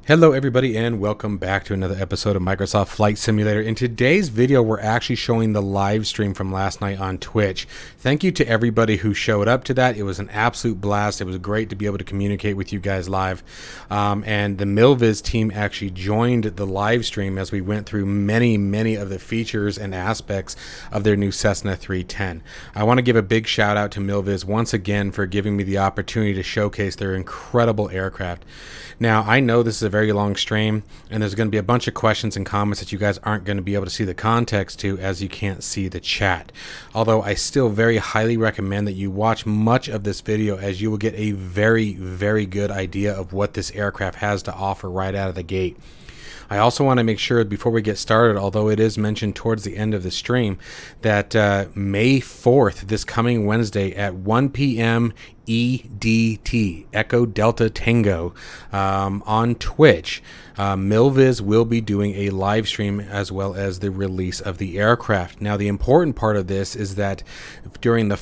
Hello everybody and welcome back to another episode of Microsoft Flight Simulator. In today's video we're actually showing the live stream from last night on Twitch. Thank you to everybody who showed up to that. It was an absolute blast. It was great to be able to communicate with you guys live. And the Milviz team actually joined the live stream as we went through many of the features and aspects of their new Cessna 310. I want to give a big shout out to Milviz once again for giving me the opportunity to showcase their incredible aircraft. Now, I know this is a very long stream, and there's going to be a bunch of questions and comments that you guys aren't going to be able to see the context to, as you can't see the chat. Although I still very highly recommend that you watch much of this video, as you will get a very good idea of what this aircraft has to offer right out of the gate. I also want to make sure before we get started, although it is mentioned towards the end of the stream, that May 4th, this coming Wednesday at 1 p.m. EDT, Echo Delta Tango, on Twitch, Milviz will be doing a live stream as well as the release of the aircraft. Now, the important part of this is that during the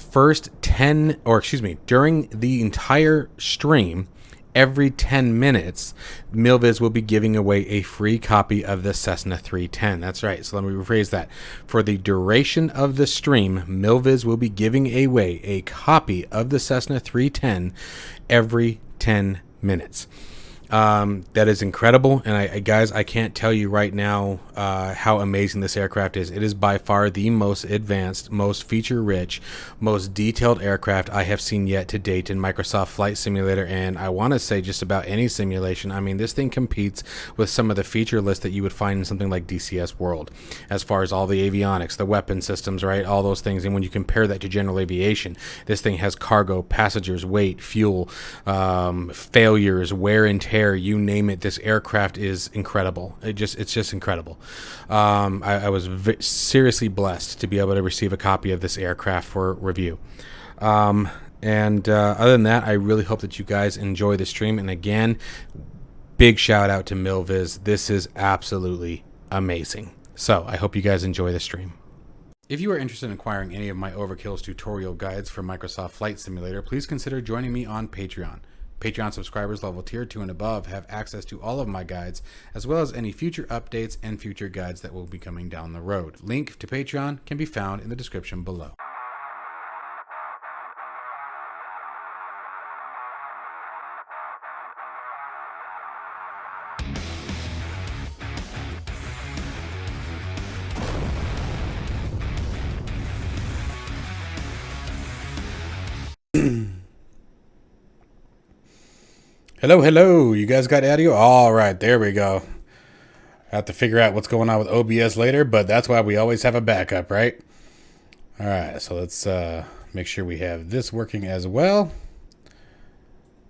during the entire stream, every 10 minutes, Milviz will be giving away a free copy of the Cessna 310. That's right. So let me rephrase that. For the duration of the stream, Milviz will be giving away a copy of the Cessna 310 every 10 minutes. That is incredible, and guys, I can't tell you right now how amazing this aircraft is. It is by far the most advanced, most feature-rich, most detailed aircraft I have seen yet to date in Microsoft Flight Simulator, and I want to say just about any simulation. I mean, this thing competes with some of the feature lists that you would find in something like DCS World, as far as all the avionics, the weapon systems, right, all those things. And when you compare that to general aviation, this thing has cargo, passengers, weight, fuel, failures, wear and tear, you name it. This aircraft is incredible. It's just incredible. I was seriously blessed to be able to receive a copy of this aircraft for review. Other than that, I really hope that you guys enjoy the stream. And again, big shout out to Milviz. This is absolutely amazing. So I hope you guys enjoy the stream. If you are interested in acquiring any of my Overkill's tutorial guides for Microsoft Flight Simulator, please consider joining me on Patreon. Patreon subscribers level tier 2 and above have access to all of my guides, as well as any future updates and future guides that will be coming down the road. Link to Patreon can be found in the description below. Hello, you guys got audio? All right, there we go. I have to figure out what's going on with OBS later, but that's why we always have a backup, right? All right, so let's make sure we have this working as well.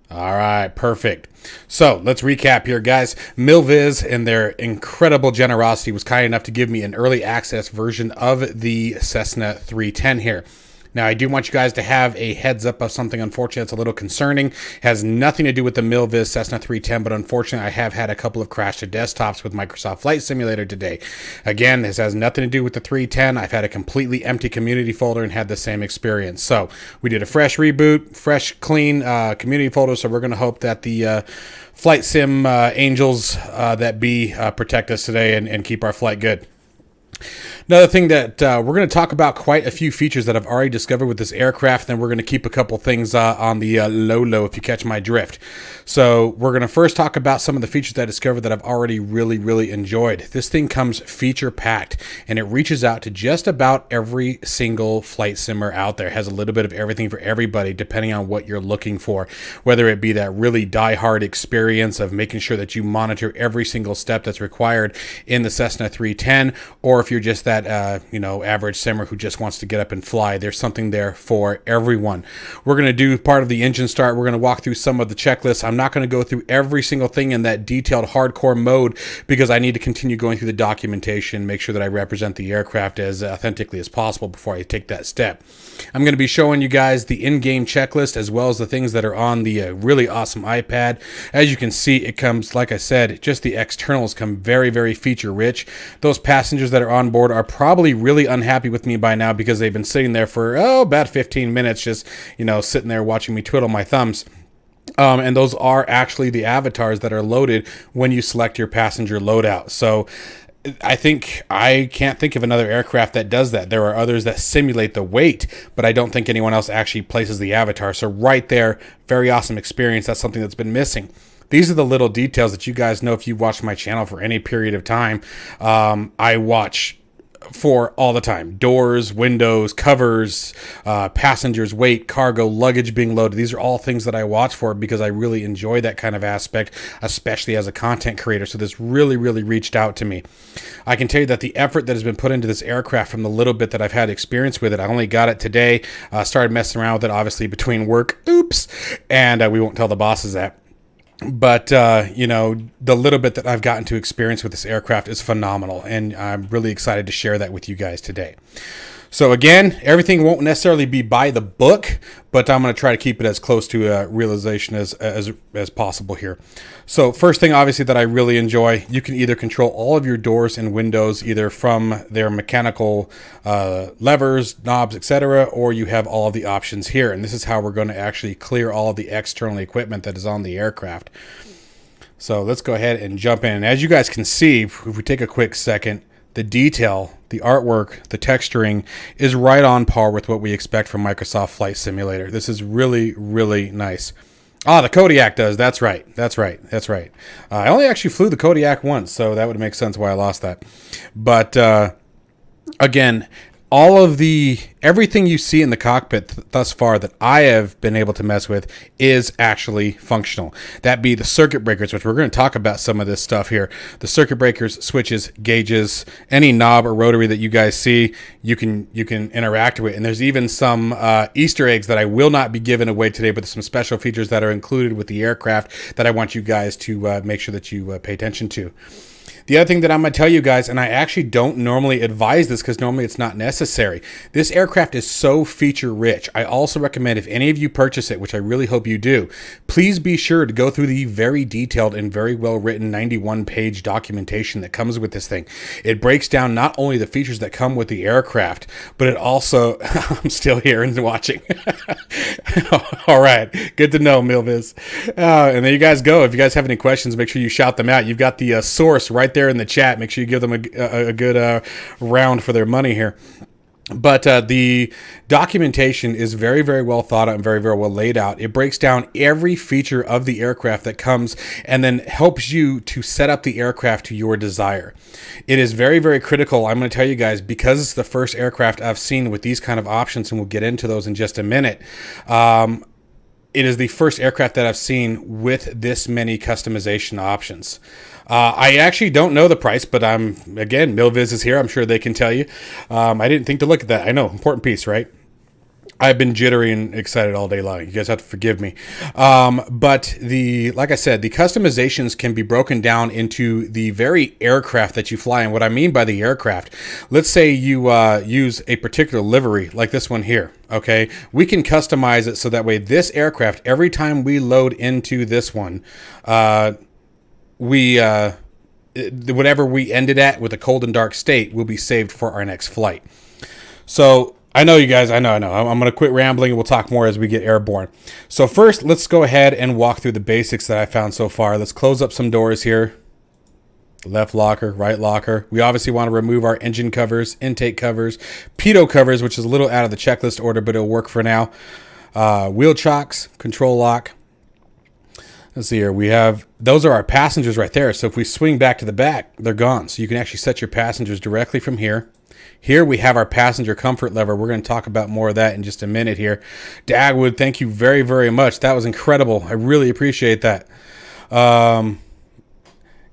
All right, perfect. So let's recap here, guys. Milviz, in their incredible generosity, was kind enough to give me an early access version of the Cessna 310 here. Now, I do want you guys to have a heads up of something unfortunate that's a little concerning. It has nothing to do with the Milviz Cessna 310, but unfortunately, I have had a couple of crash to desktops with Microsoft Flight Simulator today. Again, this has nothing to do with the 310. I've had a completely empty community folder and had the same experience. So we did a fresh reboot, fresh, clean community folder, so we're going to hope that the Flight Sim angels that be protect us today and keep our flight good. Another thing that we're going to talk about quite a few features that I've already discovered with this aircraft, then we're going to keep a couple things on the low, if you catch my drift. So we're going to first talk about some of the features that I discovered that I've already really enjoyed. This thing comes feature-packed, and it reaches out to just about every single flight simmer out there. It has a little bit of everything for everybody, depending on what you're looking for, whether it be that really die-hard experience of making sure that you monitor every single step that's required in the Cessna 310, or if you're just that average simmer who just wants to get up and fly. There's something there for everyone. We're going to do part of the engine start. We're going to walk through some of the checklists. I'm not going to go through every single thing in that detailed hardcore mode because I need to continue going through the documentation, make sure that I represent the aircraft as authentically as possible before I take that step. I'm going to be showing you guys the in-game checklist as well as the things that are on the really awesome iPad. As you can see, it comes, like I said, just the externals come very feature rich. Those passengers that are on board are probably really unhappy with me by now because they've been sitting there for about 15 minutes just sitting there watching me twiddle my thumbs. And those are actually the avatars that are loaded when you select your passenger loadout. So I can't think of another aircraft that does that. There are others that simulate the weight, but I don't think anyone else actually places the avatar. So right there, very awesome experience. That's something that's been missing. These are the little details that you guys know if you've watched my channel for any period of time. I watch for all the time. Doors, windows, covers, passengers, weight, cargo, luggage being loaded. These are all things that I watch for because I really enjoy that kind of aspect, especially as a content creator. So this really, really reached out to me. I can tell you that the effort that has been put into this aircraft from the little bit that I've had experience with it, I only got it today, started messing around with it, obviously, between work, oops, and we won't tell the bosses that. But, you know, the little bit that I've gotten to experience with this aircraft is phenomenal, and I'm really excited to share that with you guys today. So again, everything won't necessarily be by the book, but I'm going to try to keep it as close to realization as possible here. So first thing, obviously, that I really enjoy, you can either control all of your doors and windows either from their mechanical levers, knobs, etc., or you have all of the options here. And this is how we're going to actually clear all of the external equipment that is on the aircraft. So let's go ahead and jump in. As you guys can see, if we take a quick second, the detail, the artwork, the texturing is right on par with what we expect from Microsoft Flight Simulator. This is really, really nice. Ah, the Kodiak does. That's right. That's right. That's right. I only actually flew the Kodiak once, so that would make sense why I lost that. But again, all of everything you see in the cockpit thus far that I have been able to mess with is actually functional. That be the circuit breakers, which we're going to talk about some of this stuff here. The circuit breakers, switches, gauges, any knob or rotary that you guys see, you can interact with. And there's even some Easter eggs that I will not be giving away today, but there's some special features that are included with the aircraft that I want you guys to make sure that you pay attention to. The other thing that I'm going to tell you guys, and I actually don't normally advise this because normally it's not necessary. This aircraft is so feature rich. I also recommend if any of you purchase it, which I really hope you do, please be sure to go through the very detailed and very well written 91-page documentation that comes with this thing. It breaks down not only the features that come with the aircraft, but it also, I'm still here and watching. All right. Good to know, Milviz. And there you guys go. If you guys have any questions, make sure you shout them out. You've got the source right there in the chat. Make sure you give them a good round for their money here. But the documentation is very, very well thought out and very, very well laid out. It breaks down every feature of the aircraft that comes and then helps you to set up the aircraft to your desire. It is very, very critical. I'm going to tell you guys, because it's the first aircraft I've seen with these kind of options, and we'll get into those in just a minute. It is the first aircraft that I've seen with this many customization options. I actually don't know the price, but again, Milviz is here. I'm sure they can tell you. I didn't think to look at that. I know, important piece, right? I've been jittery and excited all day long. You guys have to forgive me. But like I said, the customizations can be broken down into the very aircraft that you fly. And what I mean by the aircraft, let's say you use a particular livery like this one here. Okay, we can customize it so that way this aircraft, every time we load into this one, whatever we ended at with a cold and dark state will be saved for our next flight. So I know you guys, I know. I'm going to quit rambling and we'll talk more as we get airborne. So first, let's go ahead and walk through the basics that I found so far. Let's close up some doors here. Left locker, right locker. We obviously want to remove our engine covers, intake covers, pitot covers, which is a little out of the checklist order, but it'll work for now. Wheel chocks, control lock. Let's see here. Those are our passengers right there. So if we swing back to the back, they're gone. So you can actually set your passengers directly from here. Here we have our passenger comfort lever. We're going to talk about more of that in just a minute here. Dagwood, thank you very, very much. That was incredible. I really appreciate that.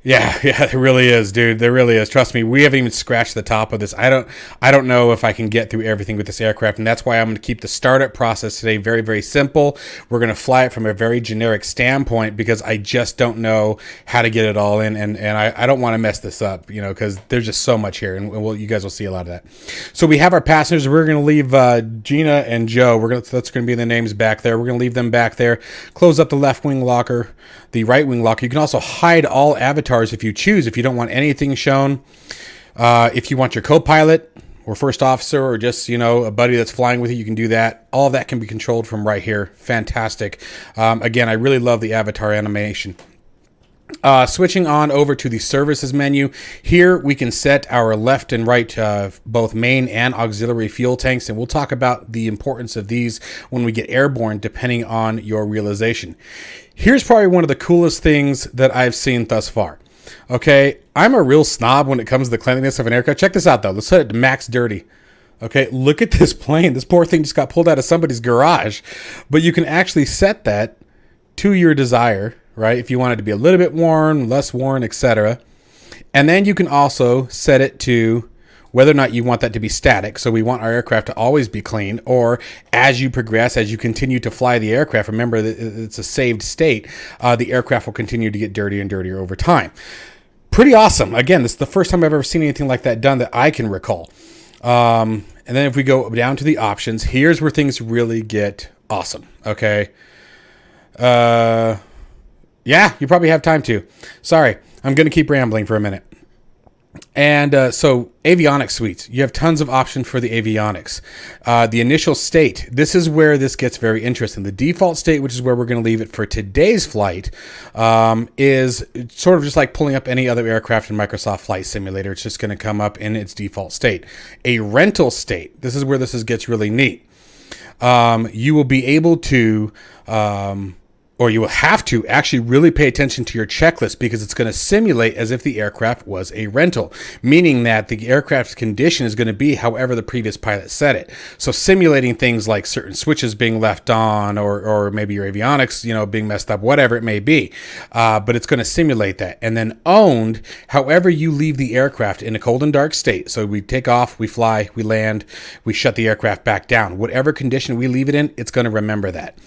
Yeah, it really is, dude. There really is. Trust me, we haven't even scratched the top of this. I don't know if I can get through everything with this aircraft, and that's why I'm going to keep the startup process today very, very simple. We're going to fly it from a very generic standpoint because I just don't know how to get it all in, and I don't want to mess this up, because there's just so much here, and you guys will see a lot of that. So we have our passengers. We're going to leave Gina and Joe. That's going to be the names back there. We're going to leave them back there. Close up the left wing locker, the right wing locker. You can also hide all avatars if you choose, if you don't want anything shown. If you want your co-pilot, or first officer, or just, you know, a buddy that's flying with you, you can do that. All of that can be controlled from right here. Fantastic. Again, I really love the avatar animation. Switching on over to the services menu, here we can set our left and right both main and auxiliary fuel tanks, and we'll talk about the importance of these when we get airborne depending on your realization. Here's probably one of the coolest things that I've seen thus far. Okay, I'm a real snob when it comes to the cleanliness of an aircraft. Check this out though. Let's set it to max dirty. Okay, look at this plane. This poor thing just got pulled out of somebody's garage. But you can actually set that to your desire, right? If you want it to be a little bit worn, less worn, etc. And then you can also set it to whether or not you want that to be static. So we want our aircraft to always be clean, or as you progress, as you continue to fly the aircraft, remember that it's a saved state, the aircraft will continue to get dirtier and dirtier over time. Pretty awesome. Again, this is the first time I've ever seen anything like that done that I can recall. And then if we go down to the options, here's where things really get awesome. Okay. Yeah, you probably have time to. Sorry, I'm going to keep rambling for a minute. And so Avionics Suite, you have tons of options for the avionics. The initial state, this is where this gets very interesting. The default state, which is where we're going to leave it for today's flight, is sort of just like pulling up any other aircraft in Microsoft Flight Simulator. It's just going to come up in its default state. A rental state, this is where gets really neat. You will be able to... or you will have to actually really pay attention to your checklist, because it's going to simulate as if the aircraft was a rental, meaning that the aircraft's condition is going to be however the previous pilot set it. So simulating things like certain switches being left on, or maybe your avionics, you know, being messed up, whatever it may be. But it's going to simulate that. And then owned, however you leave the aircraft in a cold and dark state. So we take off, we fly, we land, we shut the aircraft back down. Whatever condition we leave it in, it's going to remember that.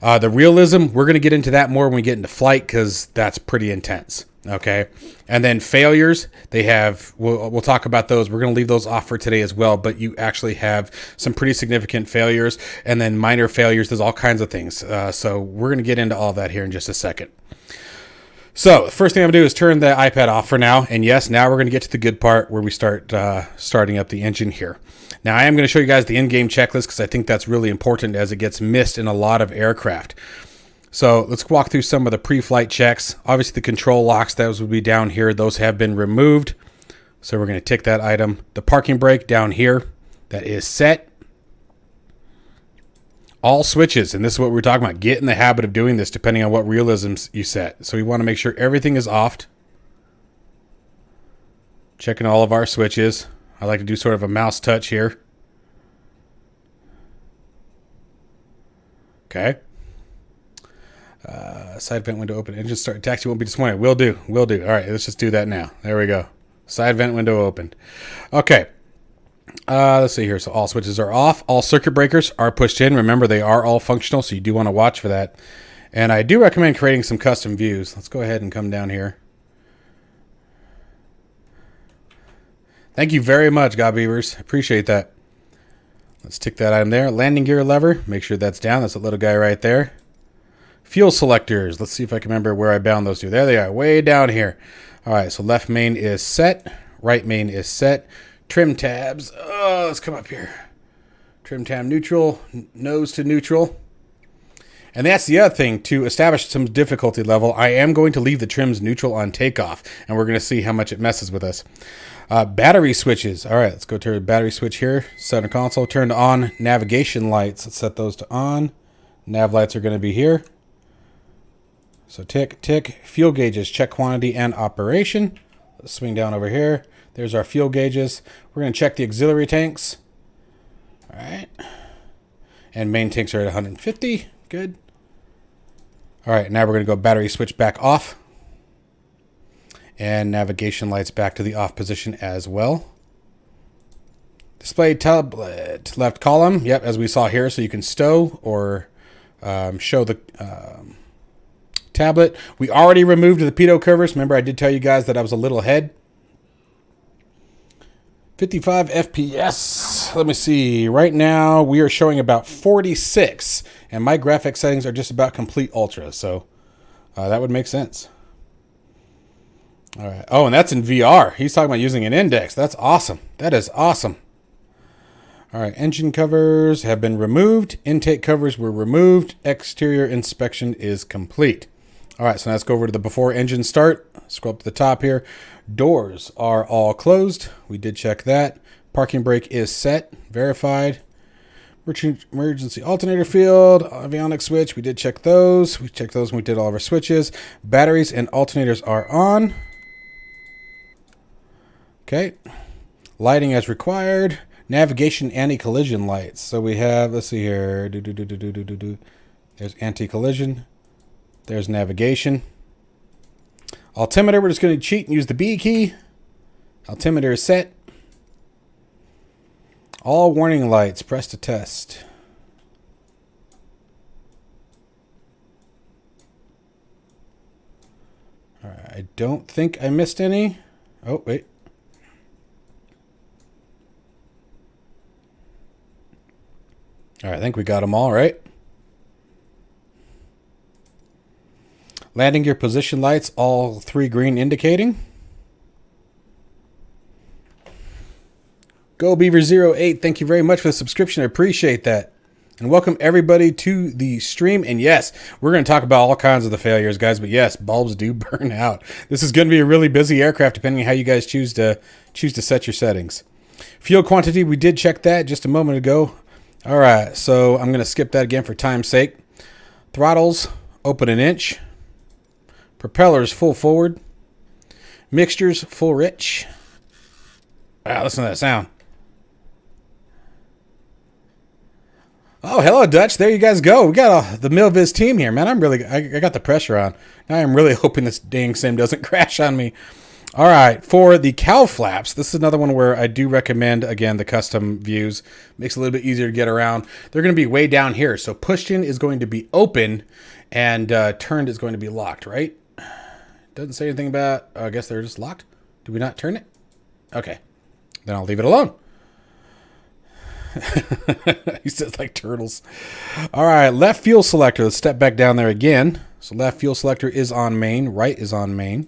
The realism, we're going to get into that more when we get into flight, because that's pretty intense. Okay. And then failures, they have, we'll talk about those. We're going to leave those off for today as well, but you actually have some pretty significant failures, and then minor failures. There's all kinds of things. So we're going to get into all that here in just a second. So the first thing I'm going to do is turn the iPad off for now. And yes, now we're going to get to the good part where we start starting up the engine here. Now, I am going to show you guys the in-game checklist, because I think that's really important, as it gets missed in a lot of aircraft. So let's walk through some of the pre-flight checks. Obviously, the control locks, those would be down here. Those have been removed. So we're going to tick that item. The parking brake down here, that is set. All switches, and this is what we're talking about. Get in the habit of doing this depending on what realisms you set. So we want to make sure everything is offed. Checking all of our switches. I like to do sort of a mouse touch here. Okay. Side vent window open. Engine start. Taxi won't be disappointed. Will do. Will do. All right, let's just do that now. There we go. Side vent window opened. Okay. Let's see here. So all switches are off. All circuit breakers are pushed in. Remember, they are all functional, so you do want to watch for that. And I do recommend creating some custom views. Let's go ahead and come down here. Thank you very much, Godbeavers. Appreciate that. Let's tick that item there. Landing gear lever. Make sure that's down. That's a little guy right there. Fuel selectors. Let's see if I can remember where I bound those to. There they are, way down here. All right, so left main is set. Right main is set. Trim tabs. Oh, let's come up here. Trim tab neutral. Nose to neutral. And that's the other thing. To establish some difficulty level, I am going to leave the trims neutral on takeoff, and we're going to see how much it messes with us. Battery switches. All right, let's go to the battery switch here. Center console turned on. Navigation lights. Let's set those to on. Nav lights are going to be here. So tick, tick. Fuel gauges. Check quantity and operation. Let's swing down over here. There's our fuel gauges. We're going to check the auxiliary tanks. All right. And main tanks are at 150. Good. All right, now we're going to go battery switch back off. And navigation lights back to the off position as well. Display tablet left column. Yep, as we saw here, so you can stow or show the tablet. We already removed the pitot covers. Remember, I did tell you guys that I was a little ahead. 55 FPS. Let me see. Right now, we are showing about 46. And my graphic settings are just about complete ultra. So that would make sense. All right. Oh, and that's in VR. He's talking about using an index. That's awesome. That is awesome. All right, engine covers have been removed. Intake covers were removed. Exterior inspection is complete. All right, so let's go over to the before engine start. Scroll up to the top here. Doors are all closed. We did check that. Parking brake is set, verified. Emergency alternator field, avionics switch. We did check those. We checked those when we did all of our switches. Batteries and alternators are on. Okay. Lighting as required. Navigation anti-collision lights. So we have, let's see here. There's anti-collision. There's navigation. Altimeter, we're just going to cheat and use the B key. Altimeter is set. All warning lights, press to test. All right, I don't think I missed any. Oh, wait. All right, I think we got them all right. Landing gear position lights, all 3 green indicating. Go Beaver08, thank you very much for the subscription. I appreciate that. And welcome everybody to the stream. And yes, we're going to talk about all kinds of the failures, guys. But yes, bulbs do burn out. This is going to be a really busy aircraft, depending on how you guys choose to set your settings. Fuel quantity, we did check that just a moment ago. All right, so I'm going to skip that again for time's sake. Throttles, open an inch. Propellers, full forward. Mixtures, full rich. Wow, listen to that sound. Oh, hello, Dutch. There you guys go. We got the Milviz team here, man. I got the pressure on. Now I'm really hoping this dang sim doesn't crash on me. All right, for the cowl flaps, this is another one where I do recommend, again, the custom views. Makes it a little bit easier to get around. They're going to be way down here. So pushed in is going to be open and turned is going to be locked, right? Doesn't say anything about, I guess they're just locked. Did we not turn it? Okay, then I'll leave it alone. He says like turtles. All right, left fuel selector. Let's step back down there again. So left fuel selector is on main. Right is on main.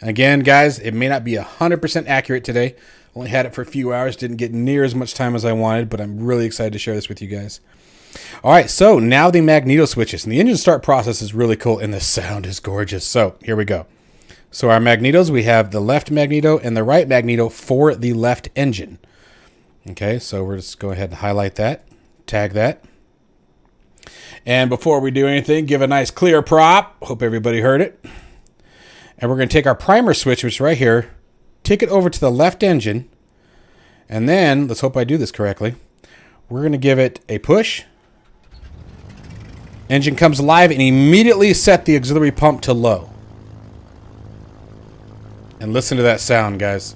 And again, guys, it may not be 100% accurate today. Only had it for a few hours. Didn't get near as much time as I wanted, but I'm really excited to share this with you guys. All right, so now the magneto switches. And the engine start process is really cool, and the sound is gorgeous. So here we go. So our magnetos, we have the left magneto and the right magneto for the left engine. Okay, so we're just go ahead and highlight that, tag that. And before we do anything, give a nice clear prop. Hope everybody heard it. And we're going to take our primer switch, which is right here, take it over to the left engine, and then, let's hope I do this correctly, we're going to give it a push. Engine comes alive and immediately set the auxiliary pump to low. And listen to that sound, guys.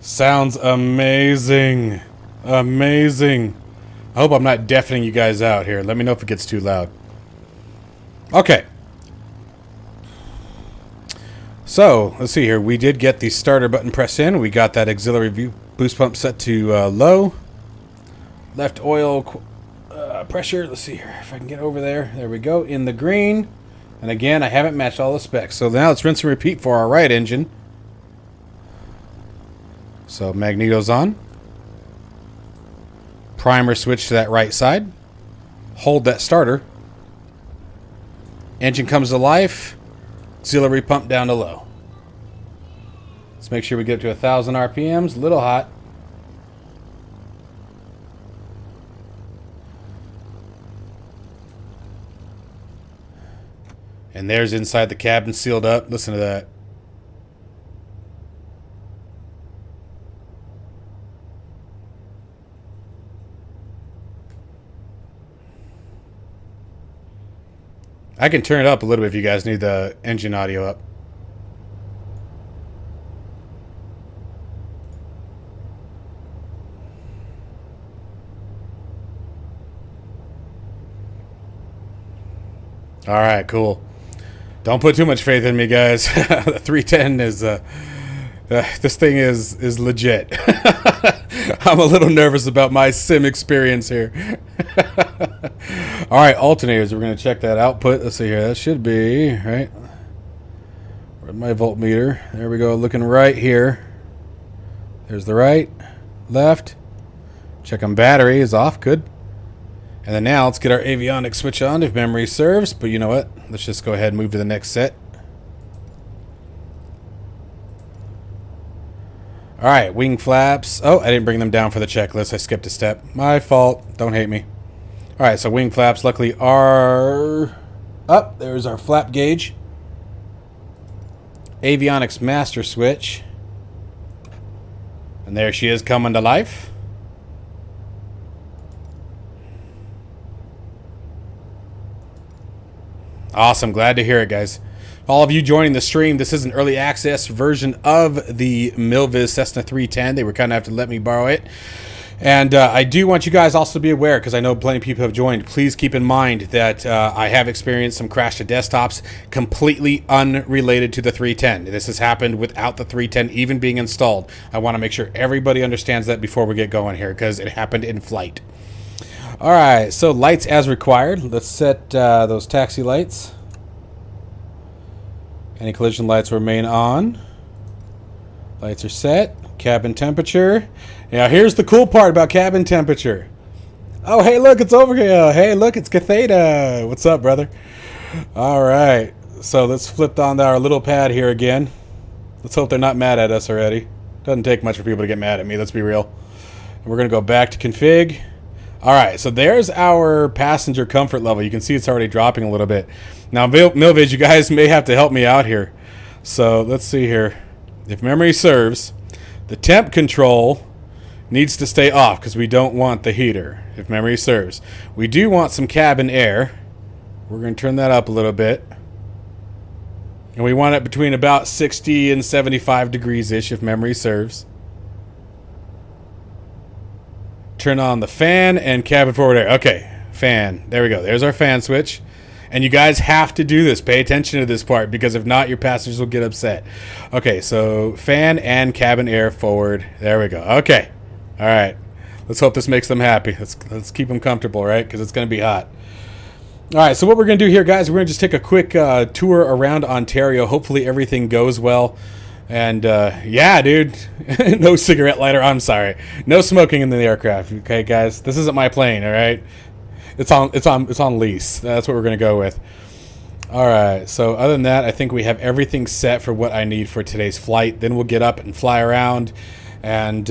Sounds amazing. Amazing. I hope I'm not deafening you guys out here. Let me know if it gets too loud. Okay. So, let's see here. We did get the starter button pressed in. We got that auxiliary boost pump set to low. Left oil pressure. Let's see here if I can get over there. There we go. In the green. And again, I haven't matched all the specs. So now let's rinse and repeat for our right engine. So magneto's on. Primer switch to that right side. Hold that starter. Engine comes to life. Auxiliary pump down to low. Let's make sure we get up to 1,000 RPMs. A little hot. And there's inside the cabin sealed up. Listen to that. I can turn it up a little bit if you guys need the engine audio up. All right, cool. Don't put too much faith in me, guys. The 310 is this thing is legit. I'm a little nervous about my sim experience here. All right, alternators. We're going to check that output. Let's see here. That should be right. Where's my voltmeter? There we go. Looking right here. There's the right, left. Check on battery is off. Good. And then now let's get our avionics switch on if memory serves. But you know what? Let's just go ahead and move to the next set. All right, wing flaps. Oh, I didn't bring them down for the checklist. I skipped a step. My fault. Don't hate me. All right, so wing flaps luckily are up. There's our flap gauge. Avionics master switch. And there she is coming to life. Awesome. Glad to hear it, guys. All of you joining the stream, this is an early access version of the Milviz Cessna 310. They were kind enough to let me borrow it. And I do want you guys also to be aware, because I know plenty of people have joined, please keep in mind that I have experienced some crash to desktops completely unrelated to the 310. This has happened without the 310 even being installed. I want to make sure everybody understands that before we get going here, because it happened in flight. All right, so lights as required. Let's set those taxi lights. Any collision lights remain on. Lights are set. Cabin temperature. Now here's the cool part about cabin temperature. Oh, hey, look, it's over here. Hey, look, it's Catheta. What's up, brother? All right, so let's flip on our little pad here again. Let's hope they're not mad at us already. Doesn't take much for people to get mad at me, let's be real. And we're going to go back to config. All right, so there's our passenger comfort level. You can see it's already dropping a little bit. Now, Milviz, you guys may have to help me out here. So let's see here. If memory serves, the temp control needs to stay off because we don't want the heater, if memory serves. We do want some cabin air. We're going to turn that up a little bit. And we want it between about 60 and 75 degrees-ish, if memory serves. Turn on the fan and cabin forward air. Okay, fan. There we go. There's our fan switch. And you guys have to do this. Pay attention to this part, because if not, your passengers will get upset. Okay, so fan and cabin air forward. There we go. Okay. All right. Let's hope this makes them happy. Let's keep them comfortable, right? Because it's going to be hot. All right, so what we're going to do here, guys, we're going to just take a quick tour around Ontario. Hopefully everything goes well. And yeah, dude, no cigarette lighter. I'm sorry, no smoking in the aircraft. Okay, guys, this isn't my plane. All right, it's on lease. That's what we're gonna go with. All right. So other than that, I think we have everything set for what I need for today's flight. Then we'll get up and fly around and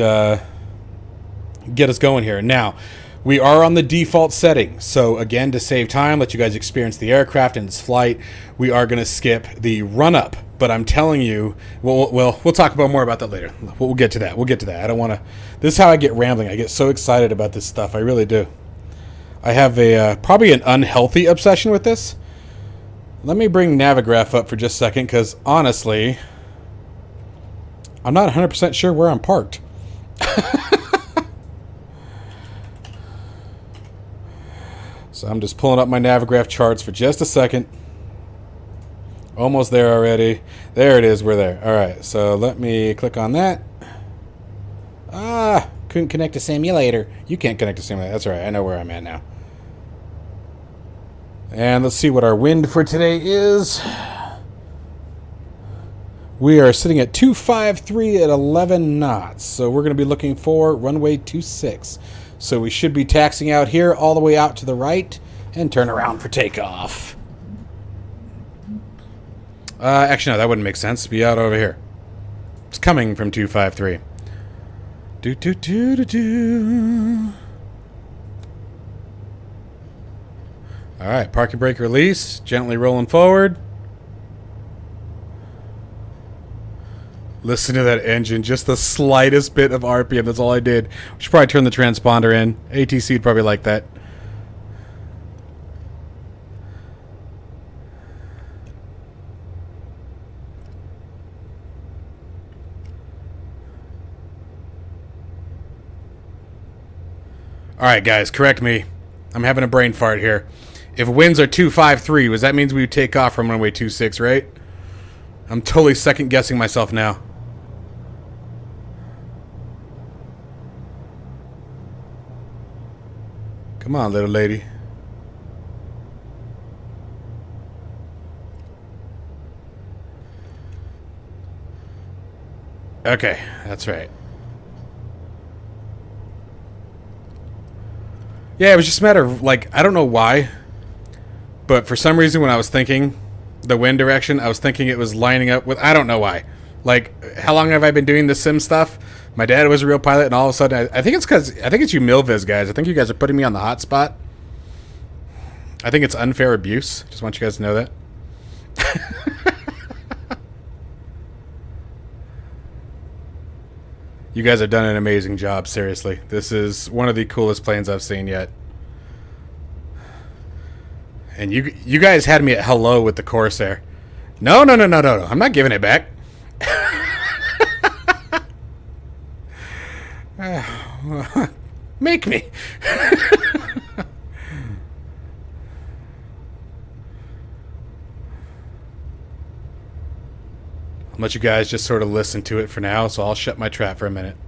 get us going here. Now, we are on the default setting. So again, to save time, let you guys experience the aircraft and its flight, we are gonna skip the run-up. But I'm telling you, we'll talk about more about that later. We'll get to that. We'll get to that. I don't want to. This is how I get rambling. I get so excited about this stuff. I really do. I have a probably an unhealthy obsession with this. Let me bring Navigraph up for just a second, because honestly, I'm not 100% sure where I'm parked. So I'm just pulling up my Navigraph charts for just a second. Almost there already. There it is. We're there. All right. So let me click on that. Couldn't connect to simulator. You can't connect to simulator. That's all right. I know where I'm at now. And let's see what our wind for today is. We are sitting at 253 at 11 knots. So we're going to be looking for runway 26. So we should be taxiing out here all the way out to the right and turn around for takeoff. Actually, no, that wouldn't make sense. Be out over here. It's coming from 253. All right, parking brake release. Gently rolling forward. Listen to that engine. Just the slightest bit of RPM. That's all I did. We should probably turn the transponder in. ATC would probably like that. All right, guys, correct me. I'm having a brain fart here. If winds are 253, that means we would take off from runway 26, right? I'm totally second guessing myself now. Come on, little lady. Okay, that's right. Yeah, it was just a matter of, like, I don't know why, but for some reason when I was thinking the wind direction, I was thinking it was lining up with, I don't know why. Like, how long have I been doing this sim stuff? My dad was a real pilot, and all of a sudden, I think it's because, I think it's you Milviz guys. I think you guys are putting me on the hot spot. I think it's unfair abuse. Just want you guys to know that. You guys have done an amazing job, seriously. This is one of the coolest planes I've seen yet. And you guys had me at hello with the Corsair. No. I'm not giving it back. Make me. I'll let you guys just sort of listen to it for now, so I'll shut my trap for a minute.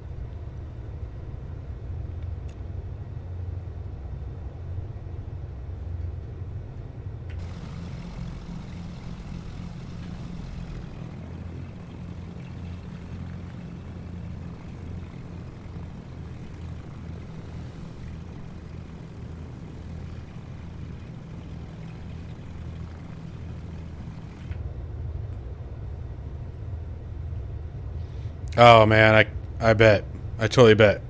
Oh man, I bet. I totally bet.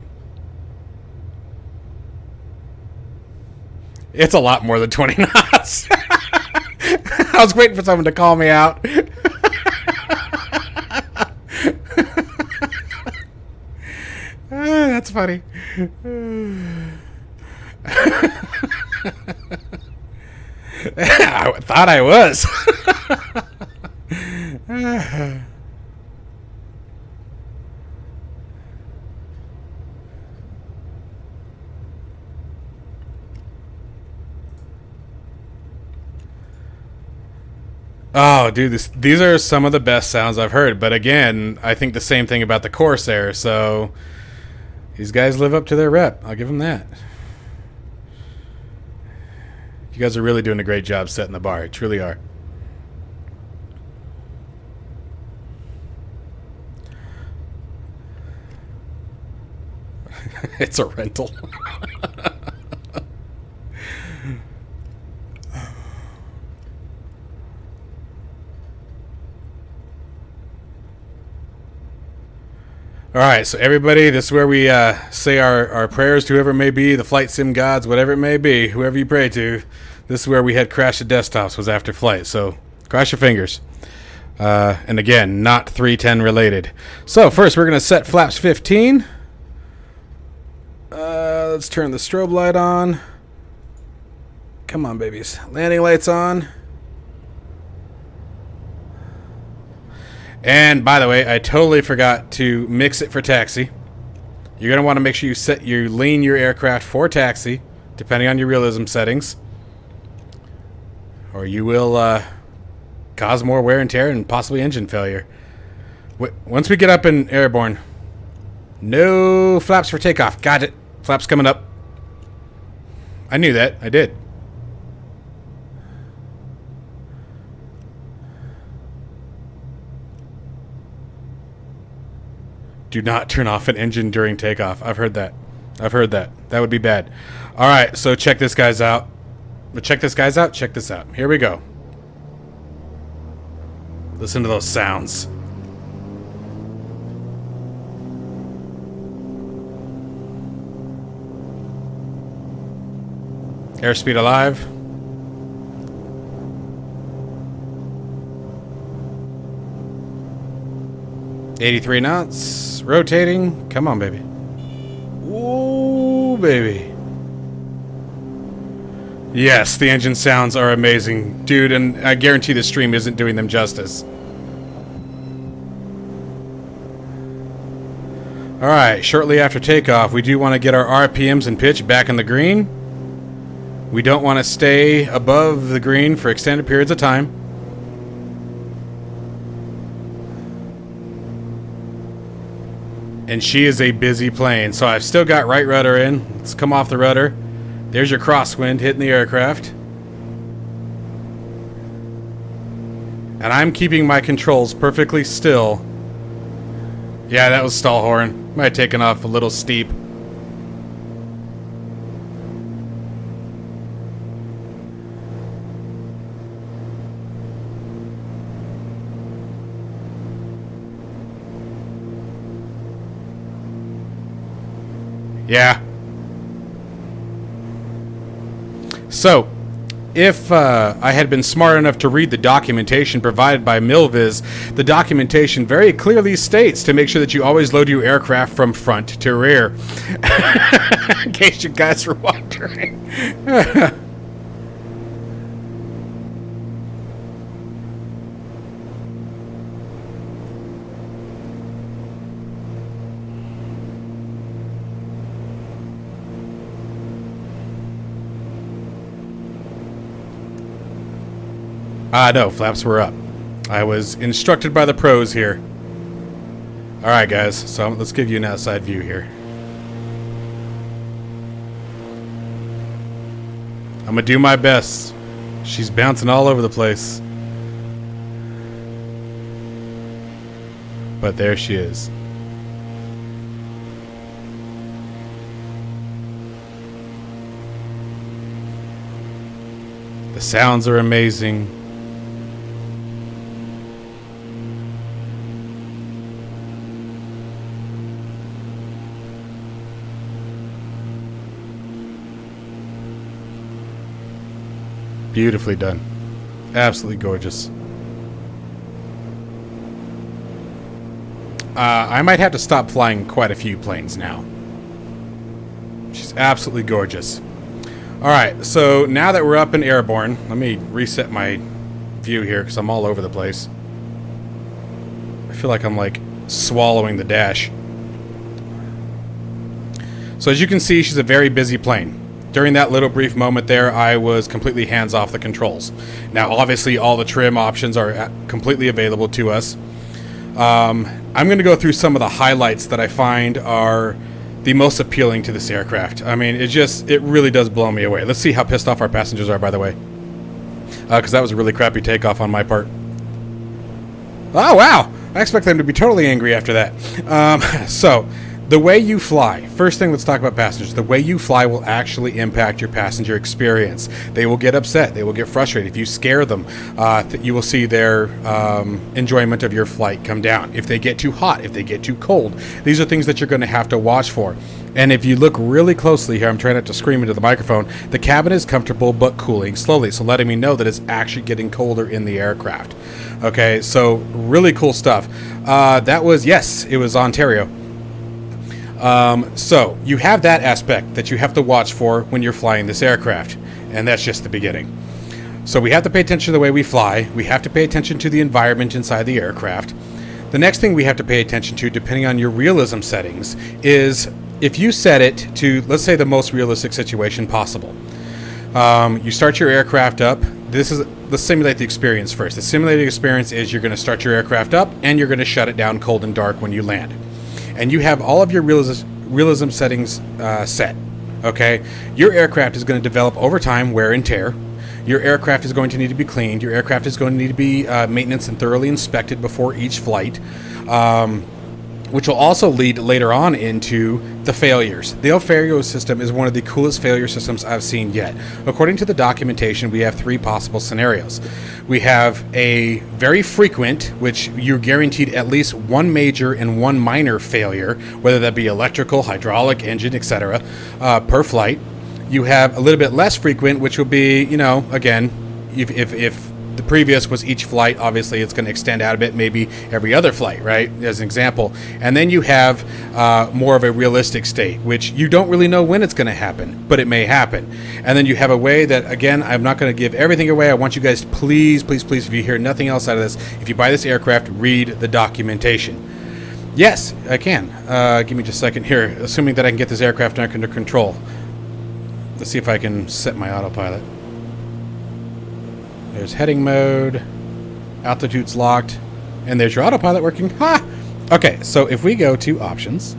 It's a lot more than 20 knots. I was waiting for someone to call me out. That's funny. I thought I was. Oh, dude, these are some of the best sounds I've heard. But again, I think the same thing about the Corsair. So these guys live up to their rep. I'll give them that. You guys are really doing a great job setting the bar. You truly are. It's a rental. All right, so everybody, this is where we say our prayers to whoever it may be, the flight sim gods, whatever it may be, whoever you pray to. This is where we had crashed the desktops, was after flight. So cross your fingers. And again, not 310 related. So first, we're going to set flaps 15. Let's turn the strobe light on. Come on, babies. Landing lights on. And by the way, I totally forgot to mix it for taxi. You're going to want to make sure you lean your aircraft for taxi, depending on your realism settings, or you will cause more wear and tear and possibly engine failure. Once we get up in airborne, no flaps for takeoff. Got it. Flaps coming up. I knew that. I did. Do not turn off an engine during takeoff. I've heard that. That would be bad. All right, so check this guys out. But check this out. Check this out. Here we go. Listen to those sounds. Airspeed alive. $83 knots. Rotating. Come on, baby. Ooh, baby. Yes, the engine sounds are amazing. Dude, and I guarantee the stream isn't doing them justice. Alright, shortly after takeoff, we do want to get our RPMs and pitch back in the green. We don't want to stay above the green for extended periods of time. And she is a busy plane, so I've still got right rudder in. Let's come off the rudder. There's your crosswind hitting the aircraft. And I'm keeping my controls perfectly still. Yeah, that was stall horn. Might have taken off a little steep. Yeah. So, if I had been smart enough to read the documentation provided by Milviz, the documentation very clearly states to make sure that you always load your aircraft from front to rear. In case you guys were wondering. No, flaps were up. I was instructed by the pros here. Alright guys, so let's give you an outside view here. I'm gonna do my best. She's bouncing all over the place. But there she is. The sounds are amazing. Beautifully done. Absolutely gorgeous. I might have to stop flying quite a few planes now. She's absolutely gorgeous. Alright, so now that we're up and airborne, let me reset my view here because I'm all over the place. I feel like I'm like swallowing the dash. So as you can see, she's a very busy plane. During that little brief moment there, I was completely hands off the controls. Now, obviously, all the trim options are completely available to us. I'm going to go through some of the highlights that I find are the most appealing to this aircraft. I mean, it really does blow me away. Let's see how pissed off our passengers are, by the way. Because that was a really crappy takeoff on my part. Oh, wow! I expect them to be totally angry after that. So, the way you fly, first thing, let's talk about passengers. The way you fly will actually impact your passenger experience. They will get upset. They will get frustrated. If you scare them, you will see their enjoyment of your flight come down. If they get too hot, if they get too cold, these are things that you're going to have to watch for. And if you look really closely here, I'm trying not to scream into the microphone, the cabin is comfortable but cooling slowly, so letting me know that it's actually getting colder in the aircraft. Okay, so really cool stuff. That was, yes, it was Ontario. So you have that aspect that you have to watch for when you're flying this aircraft, and that's just the beginning. So we have to pay attention to the way we fly. We have to pay attention to the environment inside the aircraft. The next thing we have to pay attention to, depending on your realism settings, is if you set it to, let's say, the most realistic situation possible. You start your aircraft up. Let's simulate the experience first. The simulated experience is you're going to start your aircraft up and you're going to shut it down cold and dark when you land. And you have all of your realism settings set. Okay, your aircraft is going to develop over time wear and tear. Your aircraft is going to need to be cleaned. Your aircraft is going to need to be maintenance and thoroughly inspected before each flight, which will also lead later on into the failures. The failure system is one of the coolest failure systems I've seen yet. According to the documentation, we have three possible scenarios. We have a very frequent, which you're guaranteed at least one major and one minor failure, whether that be electrical, hydraulic, engine, etc., per flight. You have a little bit less frequent, which will be, again, if the previous was each flight, obviously it's going to extend out a bit, maybe every other flight, right, as an example. And then you have more of a realistic state, which you don't really know when it's going to happen, but it may happen. And then you have a way that, again, I'm not going to give everything away. I want you guys to please, please, please, if you hear nothing else out of this, if you buy this aircraft, read the documentation. Yes, I can. Give me just a second here, assuming that I can get this aircraft under control. Let's see if I can set my autopilot. There's heading mode. Altitude's locked. And there's your autopilot working. Ha! Okay, so if we go to options.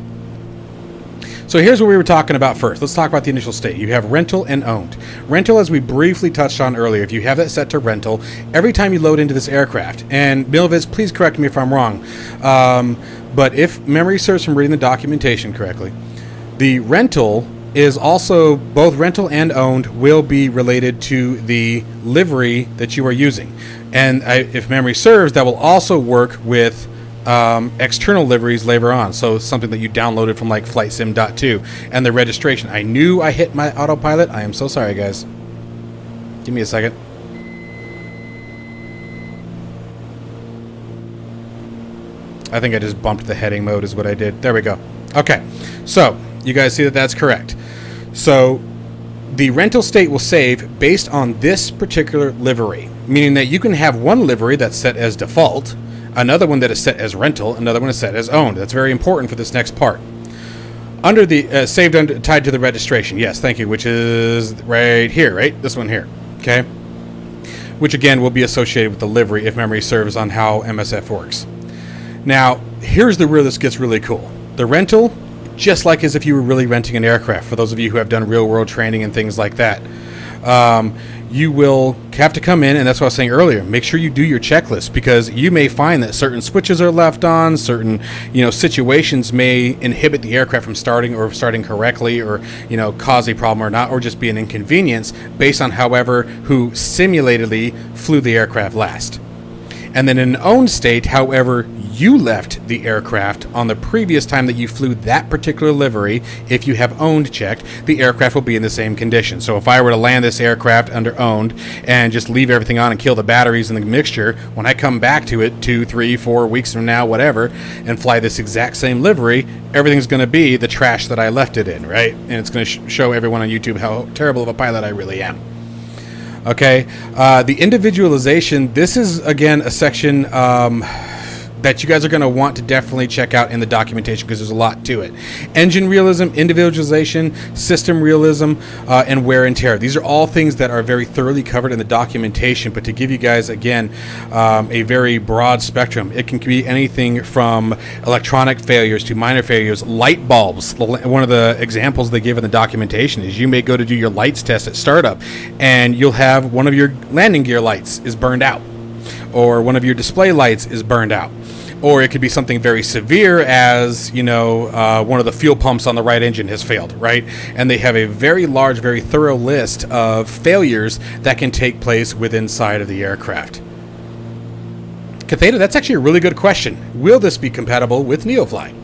So here's what we were talking about first. Let's talk about the initial state. You have rental and owned. Rental, as we briefly touched on earlier, if you have that set to rental, every time you load into this aircraft, and Milviz, please correct me if I'm wrong, but if memory serves from reading the documentation correctly, the rental is also, both rental and owned will be related to the livery that you are using. And if memory serves, that will also work with external liveries later on. So something that you downloaded from like FlightSim.2 and the registration. I knew I hit my autopilot. I am so sorry, guys. Give me a second. I think I just bumped the heading mode is what I did. There we go. Okay. So you guys see that that's correct. So the rental state will save based on this particular livery, meaning that you can have one livery that's set as default, another one that is set as rental, another one is set as owned. That's very important for this next part. Under the saved under, tied to the registration, yes, thank you, which is right here, right? This one here, okay? Which again will be associated with the livery if memory serves on how MSF works. Now, here's where this gets really cool. The rental, just like as if you were really renting an aircraft, for those of you who have done real world training and things like that. You will have to come in, and that's what I was saying earlier, make sure you do your checklist, because you may find that certain switches are left on, certain situations may inhibit the aircraft from starting or starting correctly, or cause a problem or not, or just be an inconvenience based on however who simulatedly flew the aircraft last. And then in an owned state, however you left the aircraft on the previous time that you flew that particular livery, if you have owned checked, the aircraft will be in the same condition. So if I were to land this aircraft under owned and just leave everything on and kill the batteries in the mixture, when I come back to it 2, 3, 4 weeks from now, whatever, and fly this exact same livery, everything's going to be the trash that I left it in, right? And it's going to show everyone on YouTube how terrible of a pilot I really am. Okay, the individualization, this is again a section that you guys are going to want to definitely check out in the documentation, because there's a lot to it. Engine realism, individualization, system realism, and wear and tear. These are all things that are very thoroughly covered in the documentation, but to give you guys, again, a very broad spectrum. It can be anything from electronic failures to minor failures. Light bulbs, one of the examples they give in the documentation is you may go to do your lights test at startup, and you'll have one of your landing gear lights is burned out, or one of your display lights is burned out. Or it could be something very severe as, one of the fuel pumps on the right engine has failed, right? And they have a very large, very thorough list of failures that can take place within inside of the aircraft. Catheta, that's actually a really good question. Will this be compatible with NeoFly?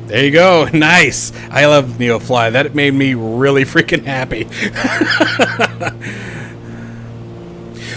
There you go. Nice. I love NeoFly. That made me really freaking happy.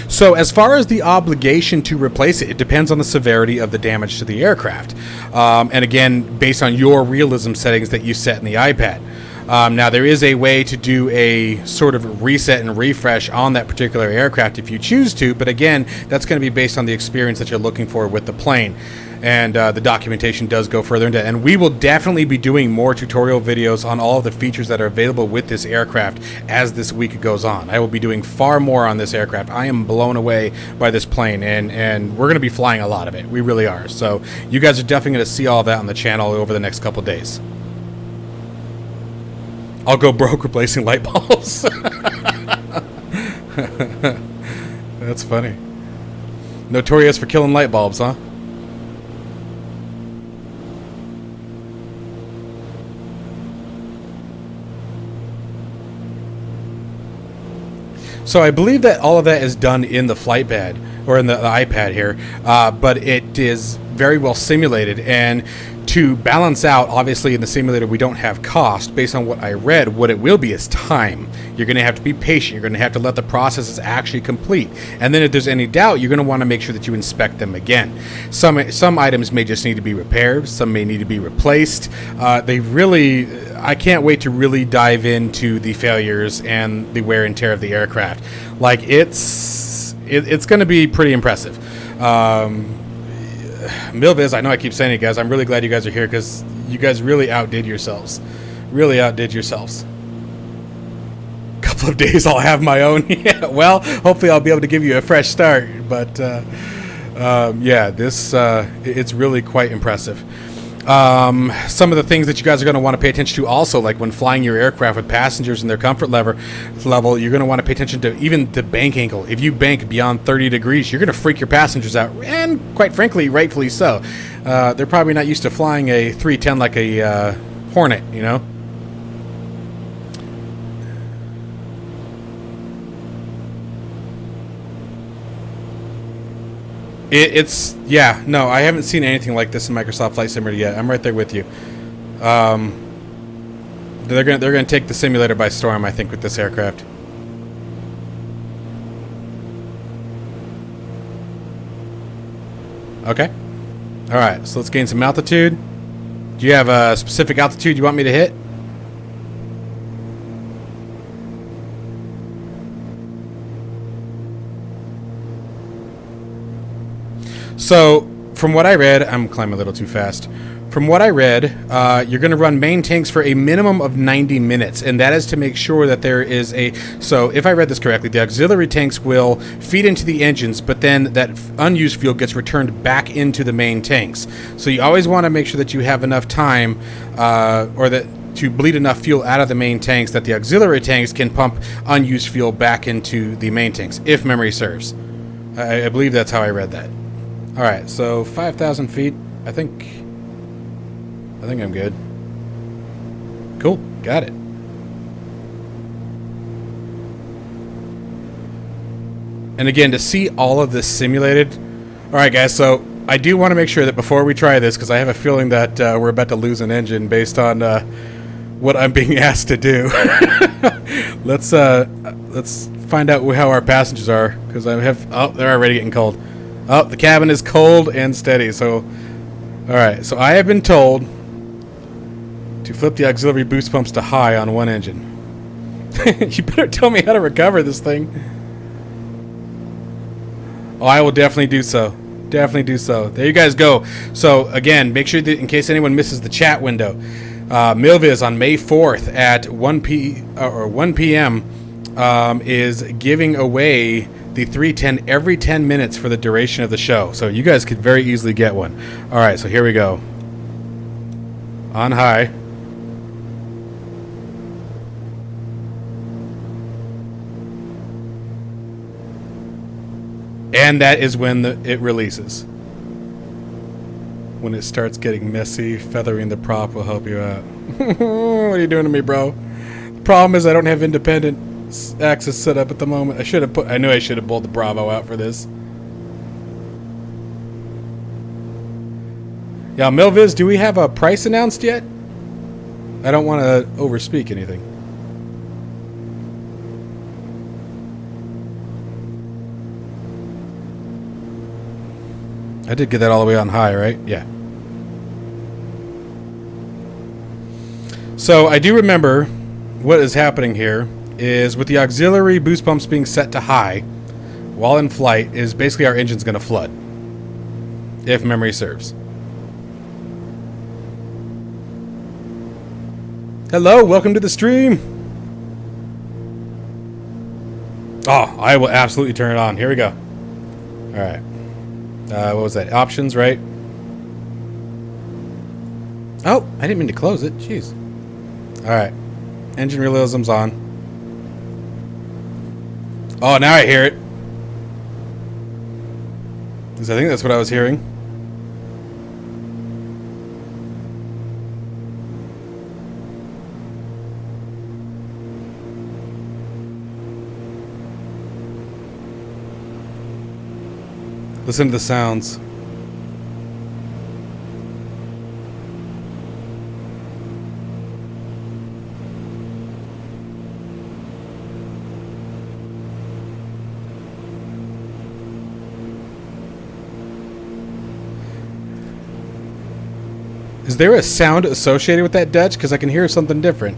So as far as the obligation to replace it, it depends on the severity of the damage to the aircraft. And again, based on your realism settings that you set in the iPad. Now, there is a way to do a sort of reset and refresh on that particular aircraft if you choose to, but again, that's going to be based on the experience that you're looking for with the plane. And the documentation does go further into it. And we will definitely be doing more tutorial videos on all of the features that are available with this aircraft as this week goes on. I will be doing far more on this aircraft. I am blown away by this plane, and we're going to be flying a lot of it. We really are. So you guys are definitely going to see all of that on the channel over the next couple days. I'll go broke replacing light bulbs. That's funny. Notorious for killing light bulbs, huh? So I believe that all of that is done in the flight bed. or in the iPad here, but it is very well simulated. And to balance out, obviously in the simulator we don't have cost. Based on what I read, what it will be is time. You're going to have to be patient. You're going to have to let the processes actually complete. And then if there's any doubt, you're going to want to make sure that you inspect them again. Some items may just need to be repaired. Some may need to be replaced. I can't wait to really dive into the failures and the wear and tear of the aircraft. Like, it's going to be pretty impressive. Milviz, I know I keep saying it, guys. I'm really glad you guys are here because you guys really outdid yourselves. Really outdid yourselves. Couple of days I'll have my own. Yeah, well, hopefully I'll be able to give you a fresh start. But yeah, it's really quite impressive. Some of the things that you guys are going to want to pay attention to also, like when flying your aircraft with passengers and their comfort level, you're going to want to pay attention to even the bank angle. If you bank beyond 30 degrees, you're going to freak your passengers out, and quite frankly, rightfully so. They're probably not used to flying a 310 like a Hornet, you know? Yeah, no, I haven't seen anything like this in Microsoft Flight Simulator yet. I'm right there with you. They're gonna take the simulator by storm, I think, with this aircraft. Okay. All right, so let's gain some altitude. Do you have a specific altitude you want me to hit? So, from what I read, I'm climbing a little too fast. From what I read, you're going to run main tanks for a minimum of 90 minutes, and that is to make sure that there is a... So, if I read this correctly, the auxiliary tanks will feed into the engines, but then that unused fuel gets returned back into the main tanks. So, you always want to make sure that you have enough time, to bleed enough fuel out of the main tanks that the auxiliary tanks can pump unused fuel back into the main tanks, if memory serves. I believe that's how I read that. Alright, so 5,000 feet. I think I'm good. Cool, got it. And again, to see all of this simulated... Alright guys, so I do want to make sure that before we try this, because I have a feeling that we're about to lose an engine based on what I'm being asked to do. Let's find out how our passengers are, because I have... Oh, they're already getting cold. Oh, the cabin is cold and steady, so... Alright, so I have been told to flip the auxiliary boost pumps to high on one engine. You better tell me how to recover this thing. Oh, I will definitely do so. Definitely do so. There you guys go. So, again, make sure that in case anyone misses the chat window, Milviz on May 4th at 1 p.m. Is giving away the 310 every 10 minutes for the duration of the show. So you guys could very easily get one. Alright, so here we go. On high. And that is when it releases. When it starts getting messy, feathering the prop will help you out. What are you doing to me, bro? The problem is I don't have independent axis set up at the moment. I knew I should have pulled the Bravo out for this. Yeah, Milviz, do we have a price announced yet? I don't want to overspeak anything. I did get that all the way on high, right? Yeah. So I do remember what is happening here is with the auxiliary boost pumps being set to high while in flight is basically our engine's going to flood, if memory serves. Hello, welcome to the stream. Oh, I will absolutely turn it on. Here we go. Alright. What was that? Options, right? Oh, I didn't mean to close it. Jeez. Alright. Engine realism's on. Oh, now I hear it. Because I think that's what I was hearing. Listen to the sounds. Is there a sound associated with that, Dutch? Because I can hear something different.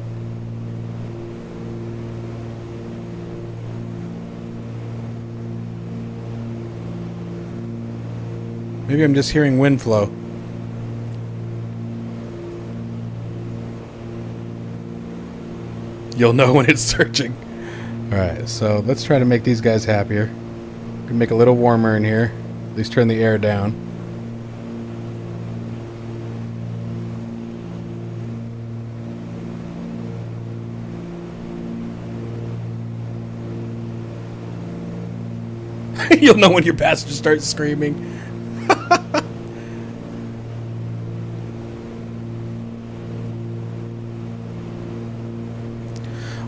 Maybe I'm just hearing wind flow. You'll know when it's searching. Alright, so let's try to make these guys happier. We can make it a little warmer in here. At least turn the air down. You'll know when your passenger starts screaming.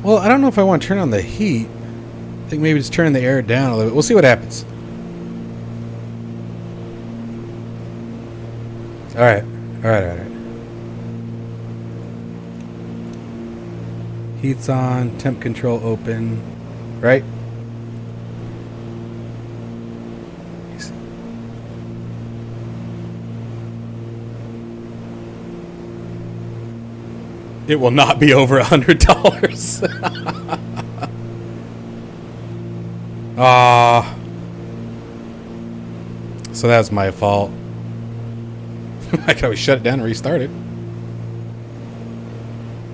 Well, I don't know if I want to turn on the heat. I think maybe just turn the air down a little bit. We'll see what happens. Alright. Alright. Heat's on. Temp control open. Right? It will not be over $100. Ah. So that's my fault. I can always shut it down and restart it.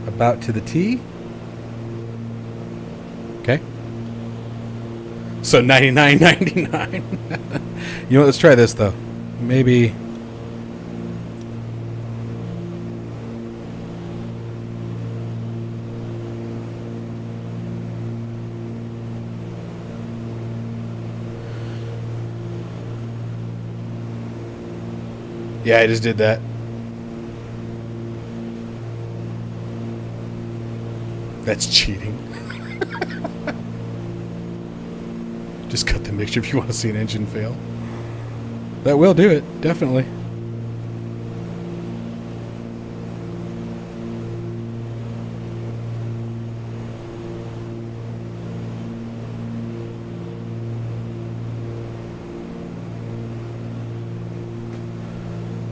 About to the T. Okay. So $99.99. You know what? Let's try this though. Maybe. Yeah, I just did that. That's cheating. Just cut the mixture if you want to see an engine fail. That will do it, definitely.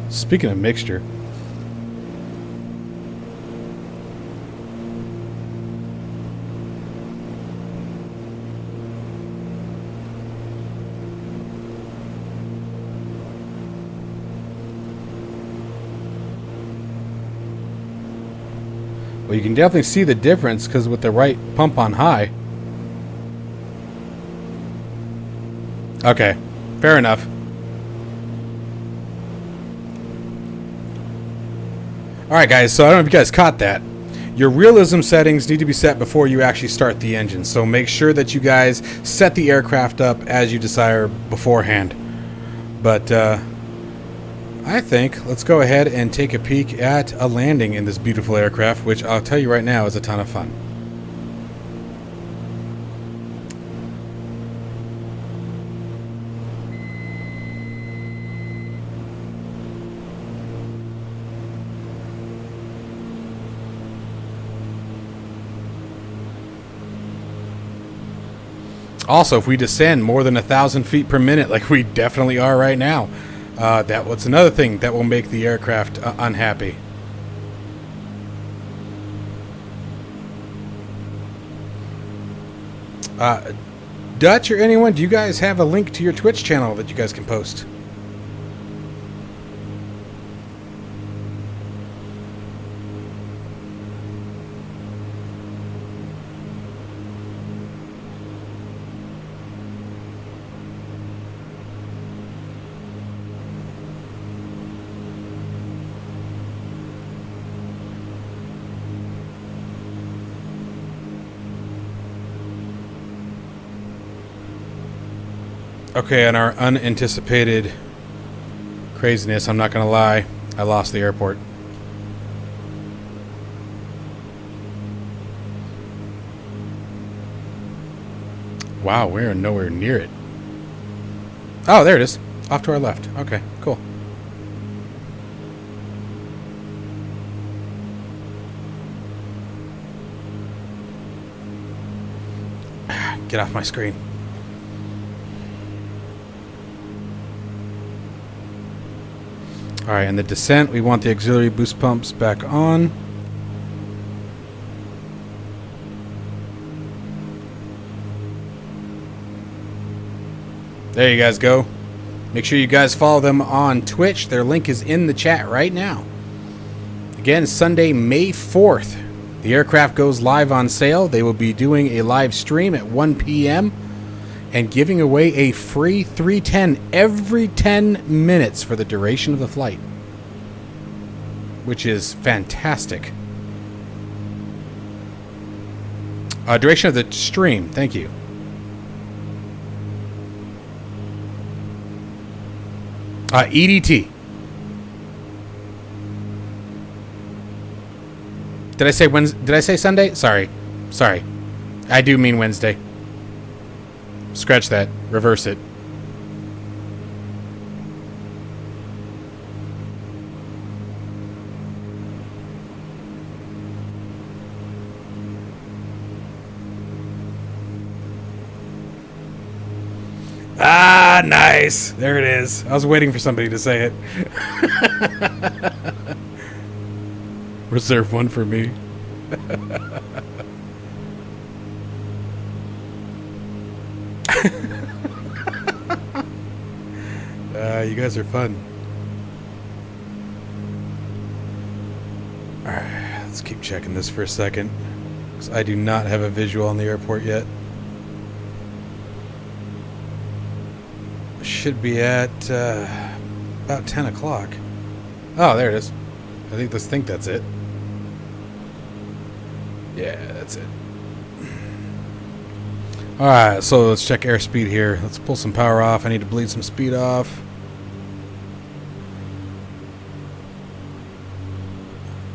Speaking of mixture, well, you can definitely see the difference because with the right pump on high. Okay, fair enough. Alright guys, so I don't know if you guys caught that. Your realism settings need to be set before you actually start the engine. So make sure that you guys set the aircraft up as you desire beforehand. But I think let's go ahead and take a peek at a landing in this beautiful aircraft, which I'll tell you right now is a ton of fun. Also, if we descend more than 1,000 feet per minute, like we definitely are right now, that's another thing that will make the aircraft unhappy. Dutch or anyone, do you guys have a link to your Twitch channel that you guys can post? Okay, on our unanticipated craziness, I'm not going to lie, I lost the airport. Wow, we're nowhere near it. Oh, there it is. Off to our left. Okay, cool. Get off my screen. Alright, and the descent, we want the auxiliary boost pumps back on. There you guys go. Make sure you guys follow them on Twitch. Their link is in the chat right now. Again, Sunday, May 4th. The aircraft goes live on sale. They will be doing a live stream at 1 p.m. and giving away a free 310 every 10 minutes for the duration of the flight, which is fantastic. Duration of the stream. Thank you. EDT. Did I say Wednesday? Did I say Sunday? Sorry. I do mean Wednesday. Scratch that. Reverse it. Ah, nice. There it is. I was waiting for somebody to say it. Reserve one for me. You guys are fun. Alright, let's keep checking this for a second, because I do not have a visual on the airport yet. Should be at about 10 o'clock. Oh, there it is. I think that's it. Yeah, that's it. Alright, so let's check airspeed here. Let's pull some power off. I need to bleed some speed off.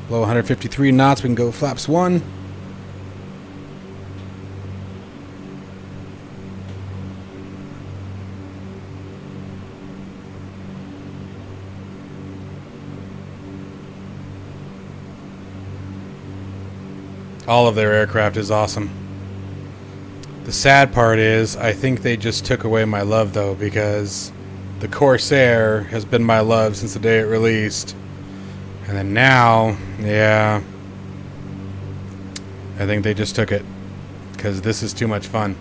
Below 153 knots, we can go flaps 1. All of their aircraft is awesome. The sad part is, I think they just took away my love, though, because the Corsair has been my love since the day it released. And then now, yeah, I think they just took it, because this is too much fun.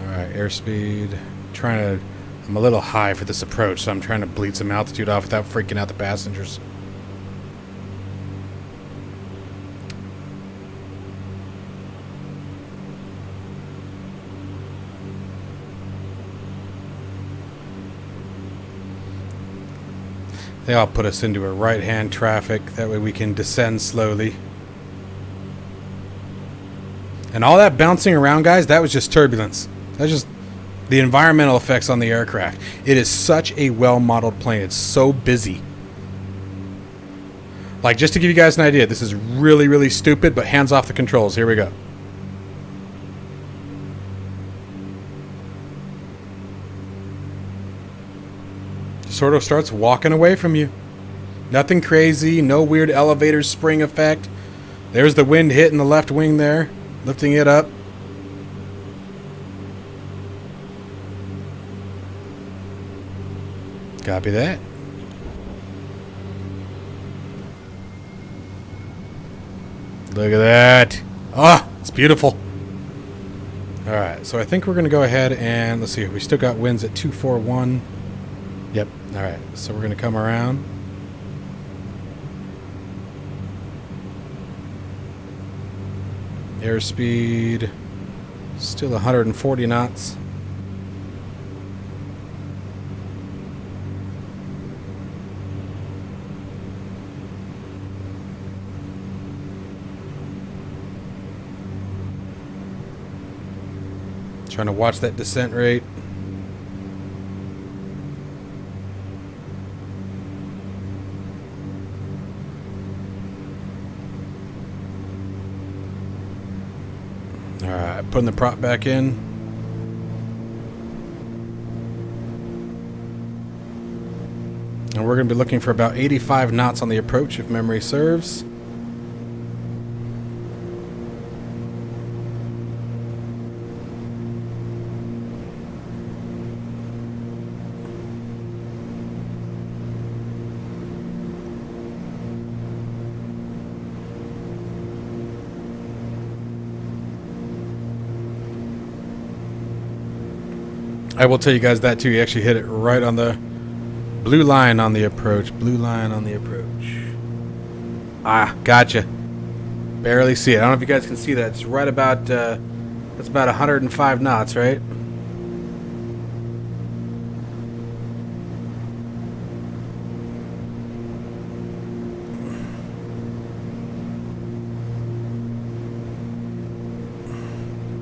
Alright, airspeed. I'm a little high for this approach, so I'm trying to bleed some altitude off without freaking out the passengers. They all put us into a right-hand traffic. That way we can descend slowly. And all that bouncing around, guys, that was just turbulence. That's just the environmental effects on the aircraft. It is such a well-modeled plane. It's so busy. Like, just to give you guys an idea, this is really, really stupid, but hands off the controls. Here we go. Sort of starts walking away from you. Nothing crazy, no weird elevator spring effect. There's the wind hitting the left wing there, lifting it up. Copy that. Look at that. Ah, it's beautiful. Alright, so I think we're going to go ahead and, let's see, we still got winds at 241. Yep. Alright, so we're going to come around. Airspeed, still 140 knots. Trying to watch that descent rate. Alright, putting the prop back in. And we're going to be looking for about 85 knots on the approach if memory serves. I will tell you guys that too. You actually hit it right on the blue line on the approach. Blue line on the approach. Ah, gotcha. Barely see it. I don't know if you guys can see that. It's right about, that's about 105 knots, right?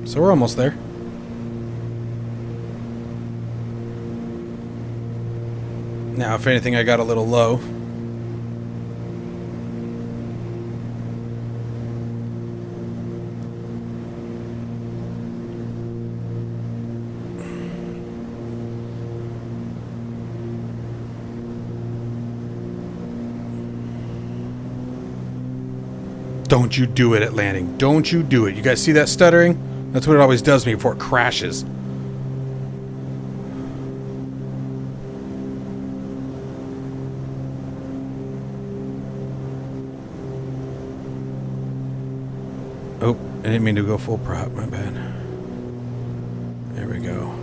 So we're almost there. Now, if anything, I got a little low. Don't you do it at landing. Don't you do it. You guys see that stuttering? That's what it always does to me before it crashes. Oh, I didn't mean to go full prop, my bad. There we go.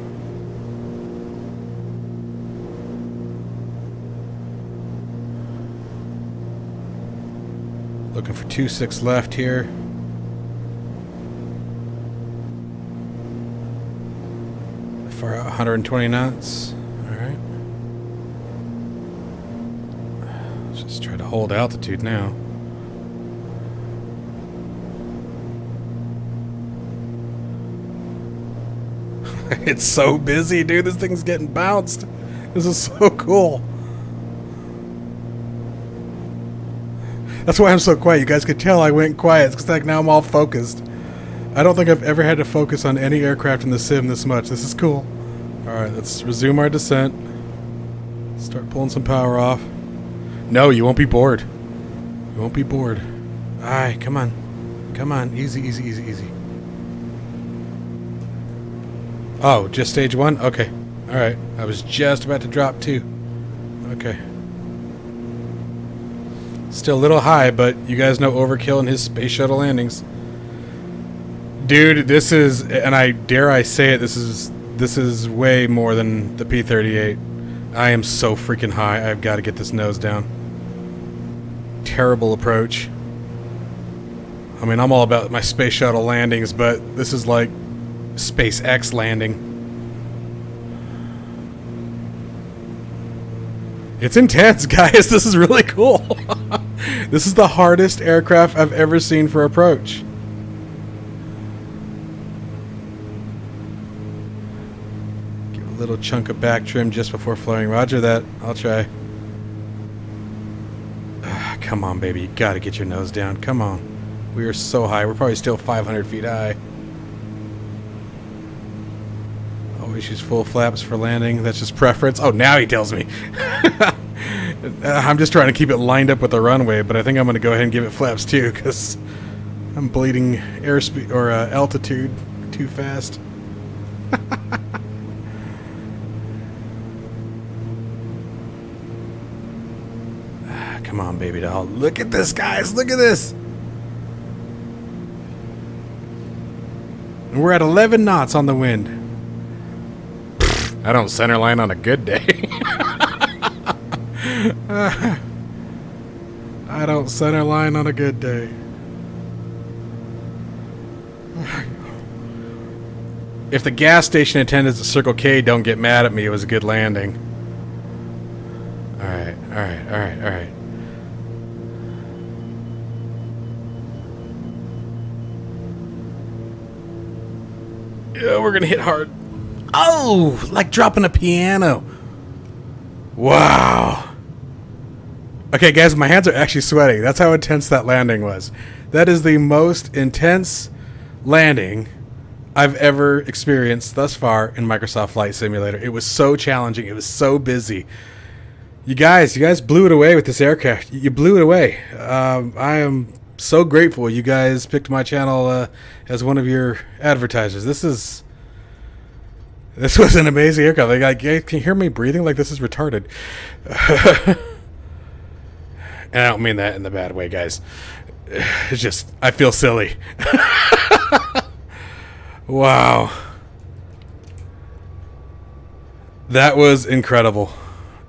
Looking for 2.6 left here. Far out 120 knots. Alright. Let's just try to hold altitude now. It's so busy, dude. This thing's getting bounced. This is so cool. That's why I'm so quiet. You guys could tell I went quiet. It's because like now I'm all focused. I don't think I've ever had to focus on any aircraft in the sim this much. This is cool. Alright, let's resume our descent. Start pulling some power off. No, you won't be bored. You won't be bored. Alright, come on. Come on. Easy, easy, easy, easy. Oh, just stage 1? Okay. Alright. I was just about to drop 2. Okay. Still a little high, but you guys know Overkill and his space shuttle landings. Dude, this is, and I dare I say it, this is way more than the P-38. I am so freaking high. I've got to get this nose down. Terrible approach. I mean, I'm all about my space shuttle landings, but this is like SpaceX landing. It's intense, guys. This is really cool. This is the hardest aircraft I've ever seen for approach. Give a little chunk of back trim just before flying. Roger that. I'll try. Come on, baby. You gotta get your nose down. Come on. We are so high. We're probably still 500 feet high. Always use full flaps for landing. That's just preference. Oh, now he tells me. I'm just trying to keep it lined up with the runway, but I think I'm going to go ahead and give it flaps too, because I'm bleeding airspeed or altitude too fast. Come on, baby doll. Look at this, guys. Look at this. And we're at 11 knots on the wind. I don't center line on a good day. I don't center line on a good day. If the gas station attendants at Circle K don't get mad at me, it was a good landing. Alright, alright, alright, alright. Yeah, we're gonna hit hard. Oh, like dropping a piano. Wow. Okay, guys, my hands are actually sweating. That's how intense that landing was. That is the most intense landing I've ever experienced thus far in Microsoft Flight Simulator. It was so challenging. It was so busy. You guys blew it away with this aircraft. You blew it away. I am so grateful you guys picked my channel as one of your advertisers. This was an amazing aircraft. Like, can you hear me breathing? Like, this is retarded. And I don't mean that in the bad way, guys. It's just, I feel silly. Wow. That was incredible.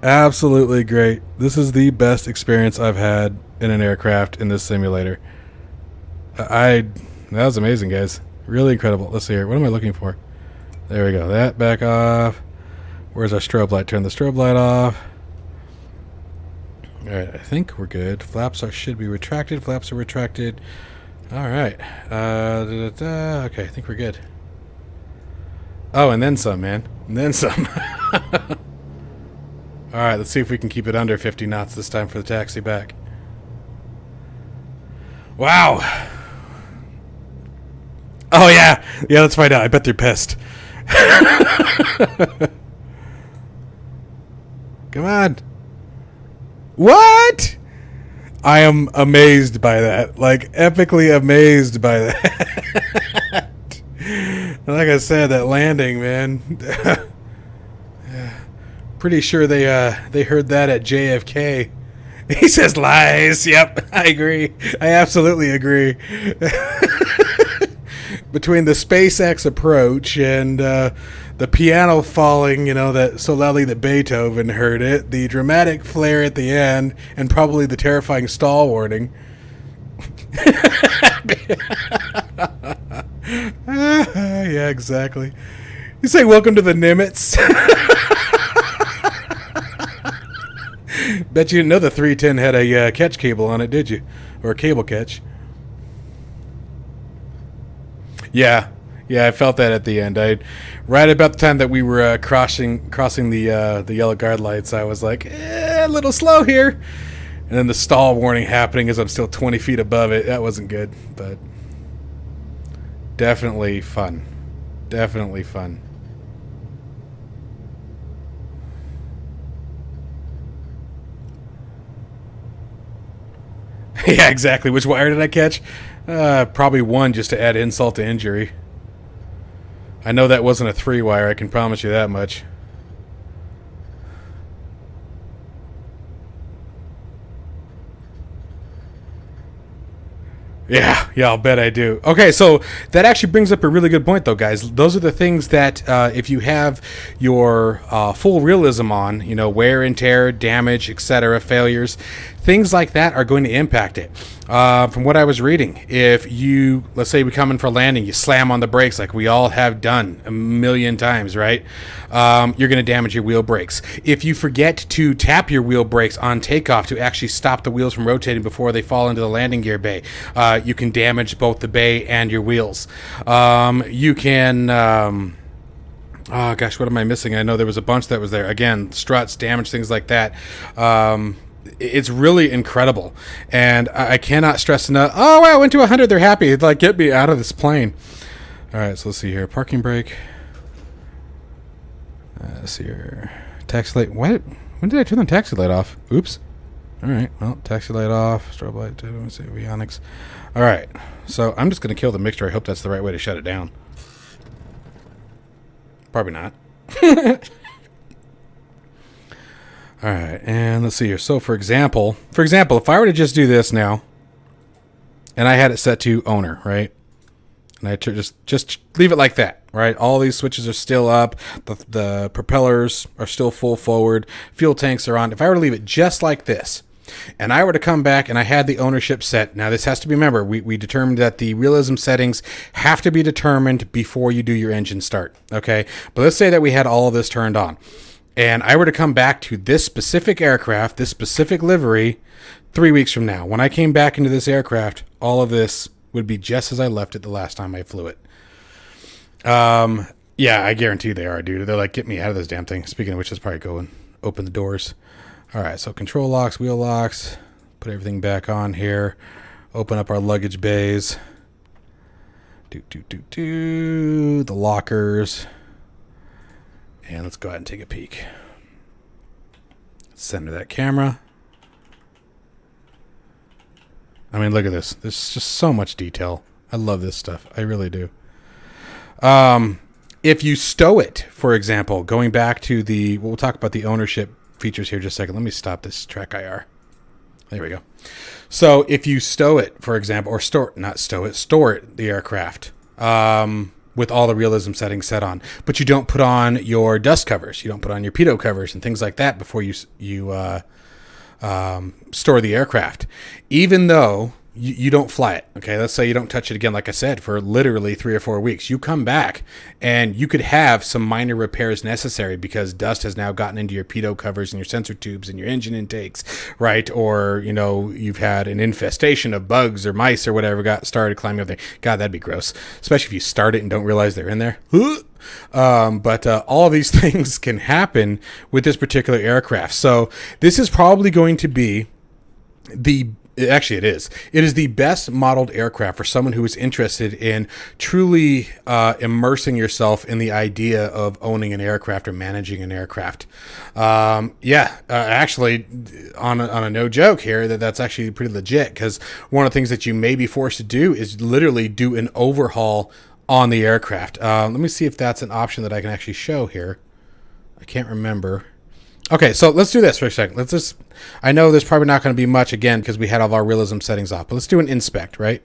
Absolutely great. This is the best experience I've had in an aircraft in this simulator. That was amazing, guys. Really incredible. Let's see here. What am I looking for? There we go. That back off. Where's our strobe light? Turn the strobe light off. All right, I think we're good. Flaps should be retracted. Flaps are retracted. All right. Okay, I think we're good. Oh, and then some, man. And then some. All right, let's see if we can keep it under 50 knots this time for the taxi back. Wow. Oh, yeah. Yeah, let's find out. I bet they're pissed. Come on. What? I am amazed by that. Like, epically amazed by that. Like I said, that landing, man. Pretty sure they heard that at JFK. He says lies. Yep, I agree. I absolutely agree. Between the SpaceX approach and the piano falling, you know, that so loudly that Beethoven heard it, the dramatic flare at the end, and probably the terrifying stall warning. Yeah, exactly. You say welcome to the Nimitz. Bet you didn't know the 310 had a catch cable on it, did you? Or a cable catch. Yeah, I felt that at the end. Right about the time that we were crossing the yellow guard lights, I was like, a little slow here. And then the stall warning happening as I'm still 20 feet above it. That wasn't good, but definitely fun. Definitely fun. Yeah, exactly. Which wire did I catch? Probably one, just to add insult to injury. I know that wasn't a 3-wire, I can promise you that much. Yeah, I'll bet I do. Okay, so that actually brings up a really good point, though, guys. Those are the things that if you have your full realism on, you know, wear and tear, damage, etc., failures, things like that are going to impact it. From what I was reading, if you, let's say we come in for landing, you slam on the brakes like we all have done a million times, right? You're going to damage your wheel brakes. If you forget to tap your wheel brakes on takeoff to actually stop the wheels from rotating before they fall into the landing gear bay, you can damage both the bay and your wheels. You can... oh gosh, what am I missing? I know there was a bunch that was there. Again, struts, damage, things like that. It's really incredible, and I cannot stress enough. Oh wow, I went to 100. They're happy. It's like, get me out of this plane. All right, so let's see here. Parking brake. Let's see here. Taxi light. What? When did I turn the taxi light off? Oops. All right. Well, taxi light off. Strobe light. Let me see. Avionics. All right. So I'm just gonna kill the mixture. I hope that's the right way to shut it down. Probably not. All right, and let's see here. So, for example, if I were to just do this now, and I had it set to owner, right? And I just leave it like that, right? All these switches are still up. The propellers are still full forward. Fuel tanks are on. If I were to leave it just like this, and I were to come back and I had the ownership set. Now, this has to be, remember, we determined that the realism settings have to be determined before you do your engine start, okay? But let's say that we had all of this turned on. And I were to come back to this specific aircraft, this specific livery, 3 weeks from now. When I came back into this aircraft, all of this would be just as I left it the last time I flew it. Yeah, I guarantee they are, dude. They're like, get me out of this damn thing. Speaking of which, let's probably go and open the doors. All right, so control locks, wheel locks. Put everything back on here. Open up our luggage bays. The lockers. And let's go ahead and take a peek. Center that camera. I mean, look at this. There's just so much detail. I love this stuff. I really do. If you stow it, for example, going back to we'll talk about the ownership features here in just a second. Let me stop this track IR. There we go. So if you stow it, for example, or store it, the aircraft, with all the realism settings set on, but you don't put on your dust covers, you don't put on your pitot covers and things like that before you store the aircraft, even though you don't fly it. Okay, let's say you don't touch it again, like I said, for literally 3 or 4 weeks. You come back and you could have some minor repairs necessary because dust has now gotten into your pitot covers and your sensor tubes and your engine intakes, right? Or, you know, you've had an infestation of bugs or mice or whatever got started climbing up there. God, that'd be gross, especially if you start it and don't realize they're in there. But all these things can happen with this particular aircraft. So this is probably going to be Actually, it is. It is the best modeled aircraft for someone who is interested in truly immersing yourself in the idea of owning an aircraft or managing an aircraft. Actually, on a no joke here, that's actually pretty legit, because one of the things that you may be forced to do is literally do an overhaul on the aircraft. Let me see if that's an option that I can actually show here. I can't remember. Okay, so let's do this for a second. I know there's probably not going to be much again because we had all of our realism settings off, but let's do an inspect, right?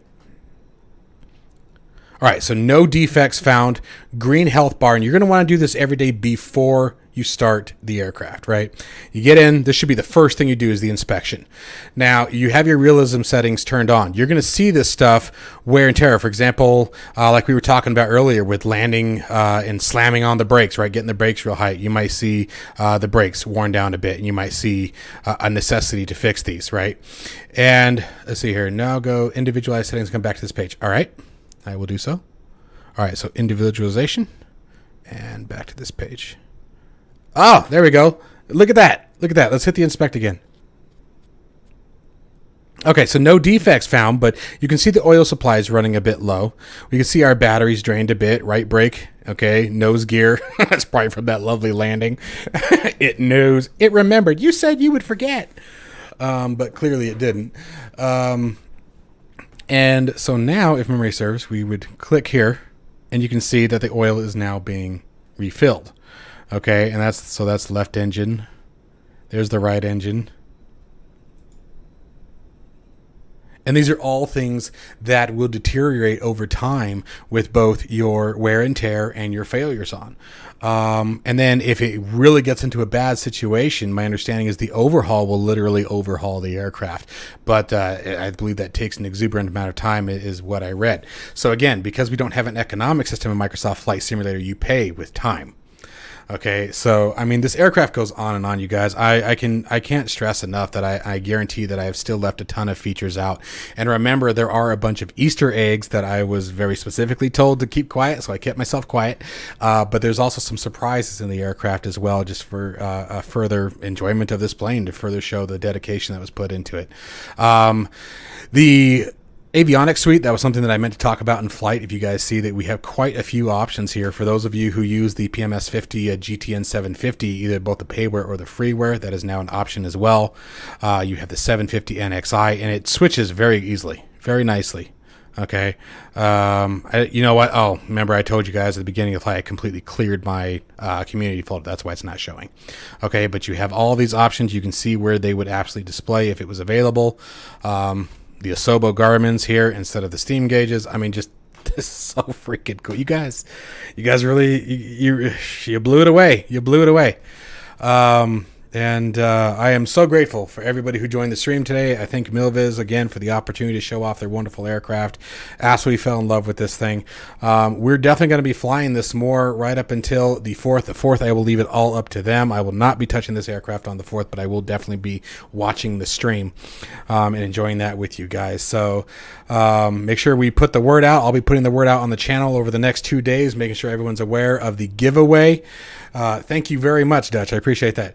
All right, so no defects found, green health bar, and you're going to want to do this every day before you start the aircraft, right? You get in, this should be the first thing you do is the inspection. Now, you have your realism settings turned on. You're going to see this stuff, wear and tear. For example, like we were talking about earlier with landing and slamming on the brakes, right? Getting the brakes real high. You might see the brakes worn down a bit, and you might see a necessity to fix these, right? And let's see here. Now go individualize settings, come back to this page. All right, I will do so. All right, so individualization and back to this page. Oh, there we go. Look at that. Look at that. Let's hit the inspect again. Okay, so no defects found, but you can see the oil supply is running a bit low. We can see our batteries drained a bit. Right brake, okay, nose gear. That's probably from that lovely landing. It knows. It remembered. You said you would forget, but clearly it didn't. And so now, if memory serves, we would click here, and you can see that the oil is now being refilled. Okay, and that's left engine. There's the right engine. And these are all things that will deteriorate over time with both your wear and tear and your failures on. And then if it really gets into a bad situation, my understanding is the overhaul will literally overhaul the aircraft. But I believe that takes an exuberant amount of time is what I read. So again, because we don't have an economic system in Microsoft Flight Simulator, you pay with time. Okay, so I mean, this aircraft goes on and on, you guys. I can't stress enough that I guarantee that I have still left a ton of features out. And remember, there are a bunch of Easter eggs that I was very specifically told to keep quiet, so I kept myself quiet. But there's also some surprises in the aircraft as well, just for further enjoyment of this plane, to further show the dedication that was put into it. The Avionics Suite, that was something that I meant to talk about in flight. If you guys see that we have quite a few options here for those of you who use the PMS 50 GTN 750, either both the payware or the freeware, that is now an option as well. You have the 750 NXI, and it switches very easily, very nicely. Okay. You know what? Oh, remember I told you guys at the beginning of the flight, I completely cleared my community folder. That's why it's not showing. Okay, but you have all these options. You can see where they would actually display if it was available. The Asobo Garmins here instead of the steam gauges. I mean, just this is so freaking cool. You guys really you blew it away. You blew it away. And I am so grateful for everybody who joined the stream today. I thank Milviz again for the opportunity to show off their wonderful aircraft. Absolutely fell in love with this thing. We're definitely going to be flying this more right up until the 4th. The 4th, I will leave it all up to them. I will not be touching this aircraft on the 4th, but I will definitely be watching the stream and enjoying that with you guys. So make sure we put the word out. I'll be putting the word out on the channel over the next 2 days, making sure everyone's aware of the giveaway. Thank you very much, Dutch. I appreciate that.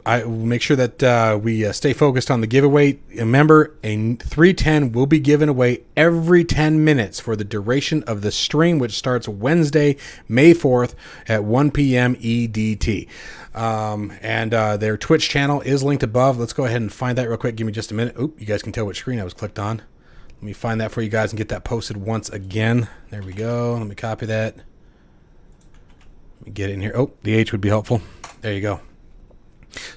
I will make sure that we stay focused on the giveaway. Remember, a 310 will be given away every 10 minutes for the duration of the stream, which starts Wednesday, May 4th at 1 p.m. EDT. And their Twitch channel is linked above. Let's go ahead and find that real quick. Give me just a minute. Oop, you guys can tell which screen I was clicked on. Let me find that for you guys and get that posted once again. There we go. Let me copy that. Let me get it in here. Oh, the H would be helpful. There you go.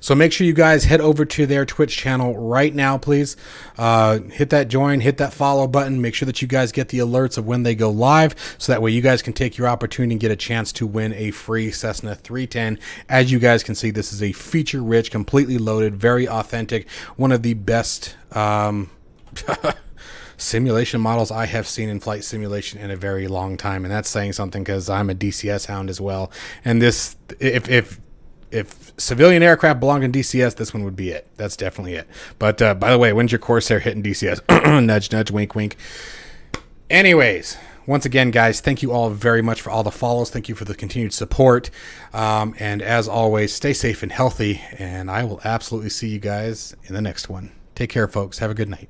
So make sure you guys head over to their Twitch channel right now, please. Hit that join, hit that follow button. Make sure that you guys get the alerts of when they go live, so that way you guys can take your opportunity and get a chance to win a free Cessna 310. As you guys can see, this is a feature-rich, completely loaded, very authentic, one of the best simulation models I have seen in flight simulation in a very long time. And that's saying something, because I'm a DCS hound as well. And this, if civilian aircraft belong in DCS, this one would be it. That's definitely it. But by the way, when's your Corsair hitting DCS? Nudge, nudge, wink, wink. Anyways, once again, guys, thank you all very much for all the follows. Thank you for the continued support. And as always, stay safe and healthy. And I will absolutely see you guys in the next one. Take care, folks. Have a good night.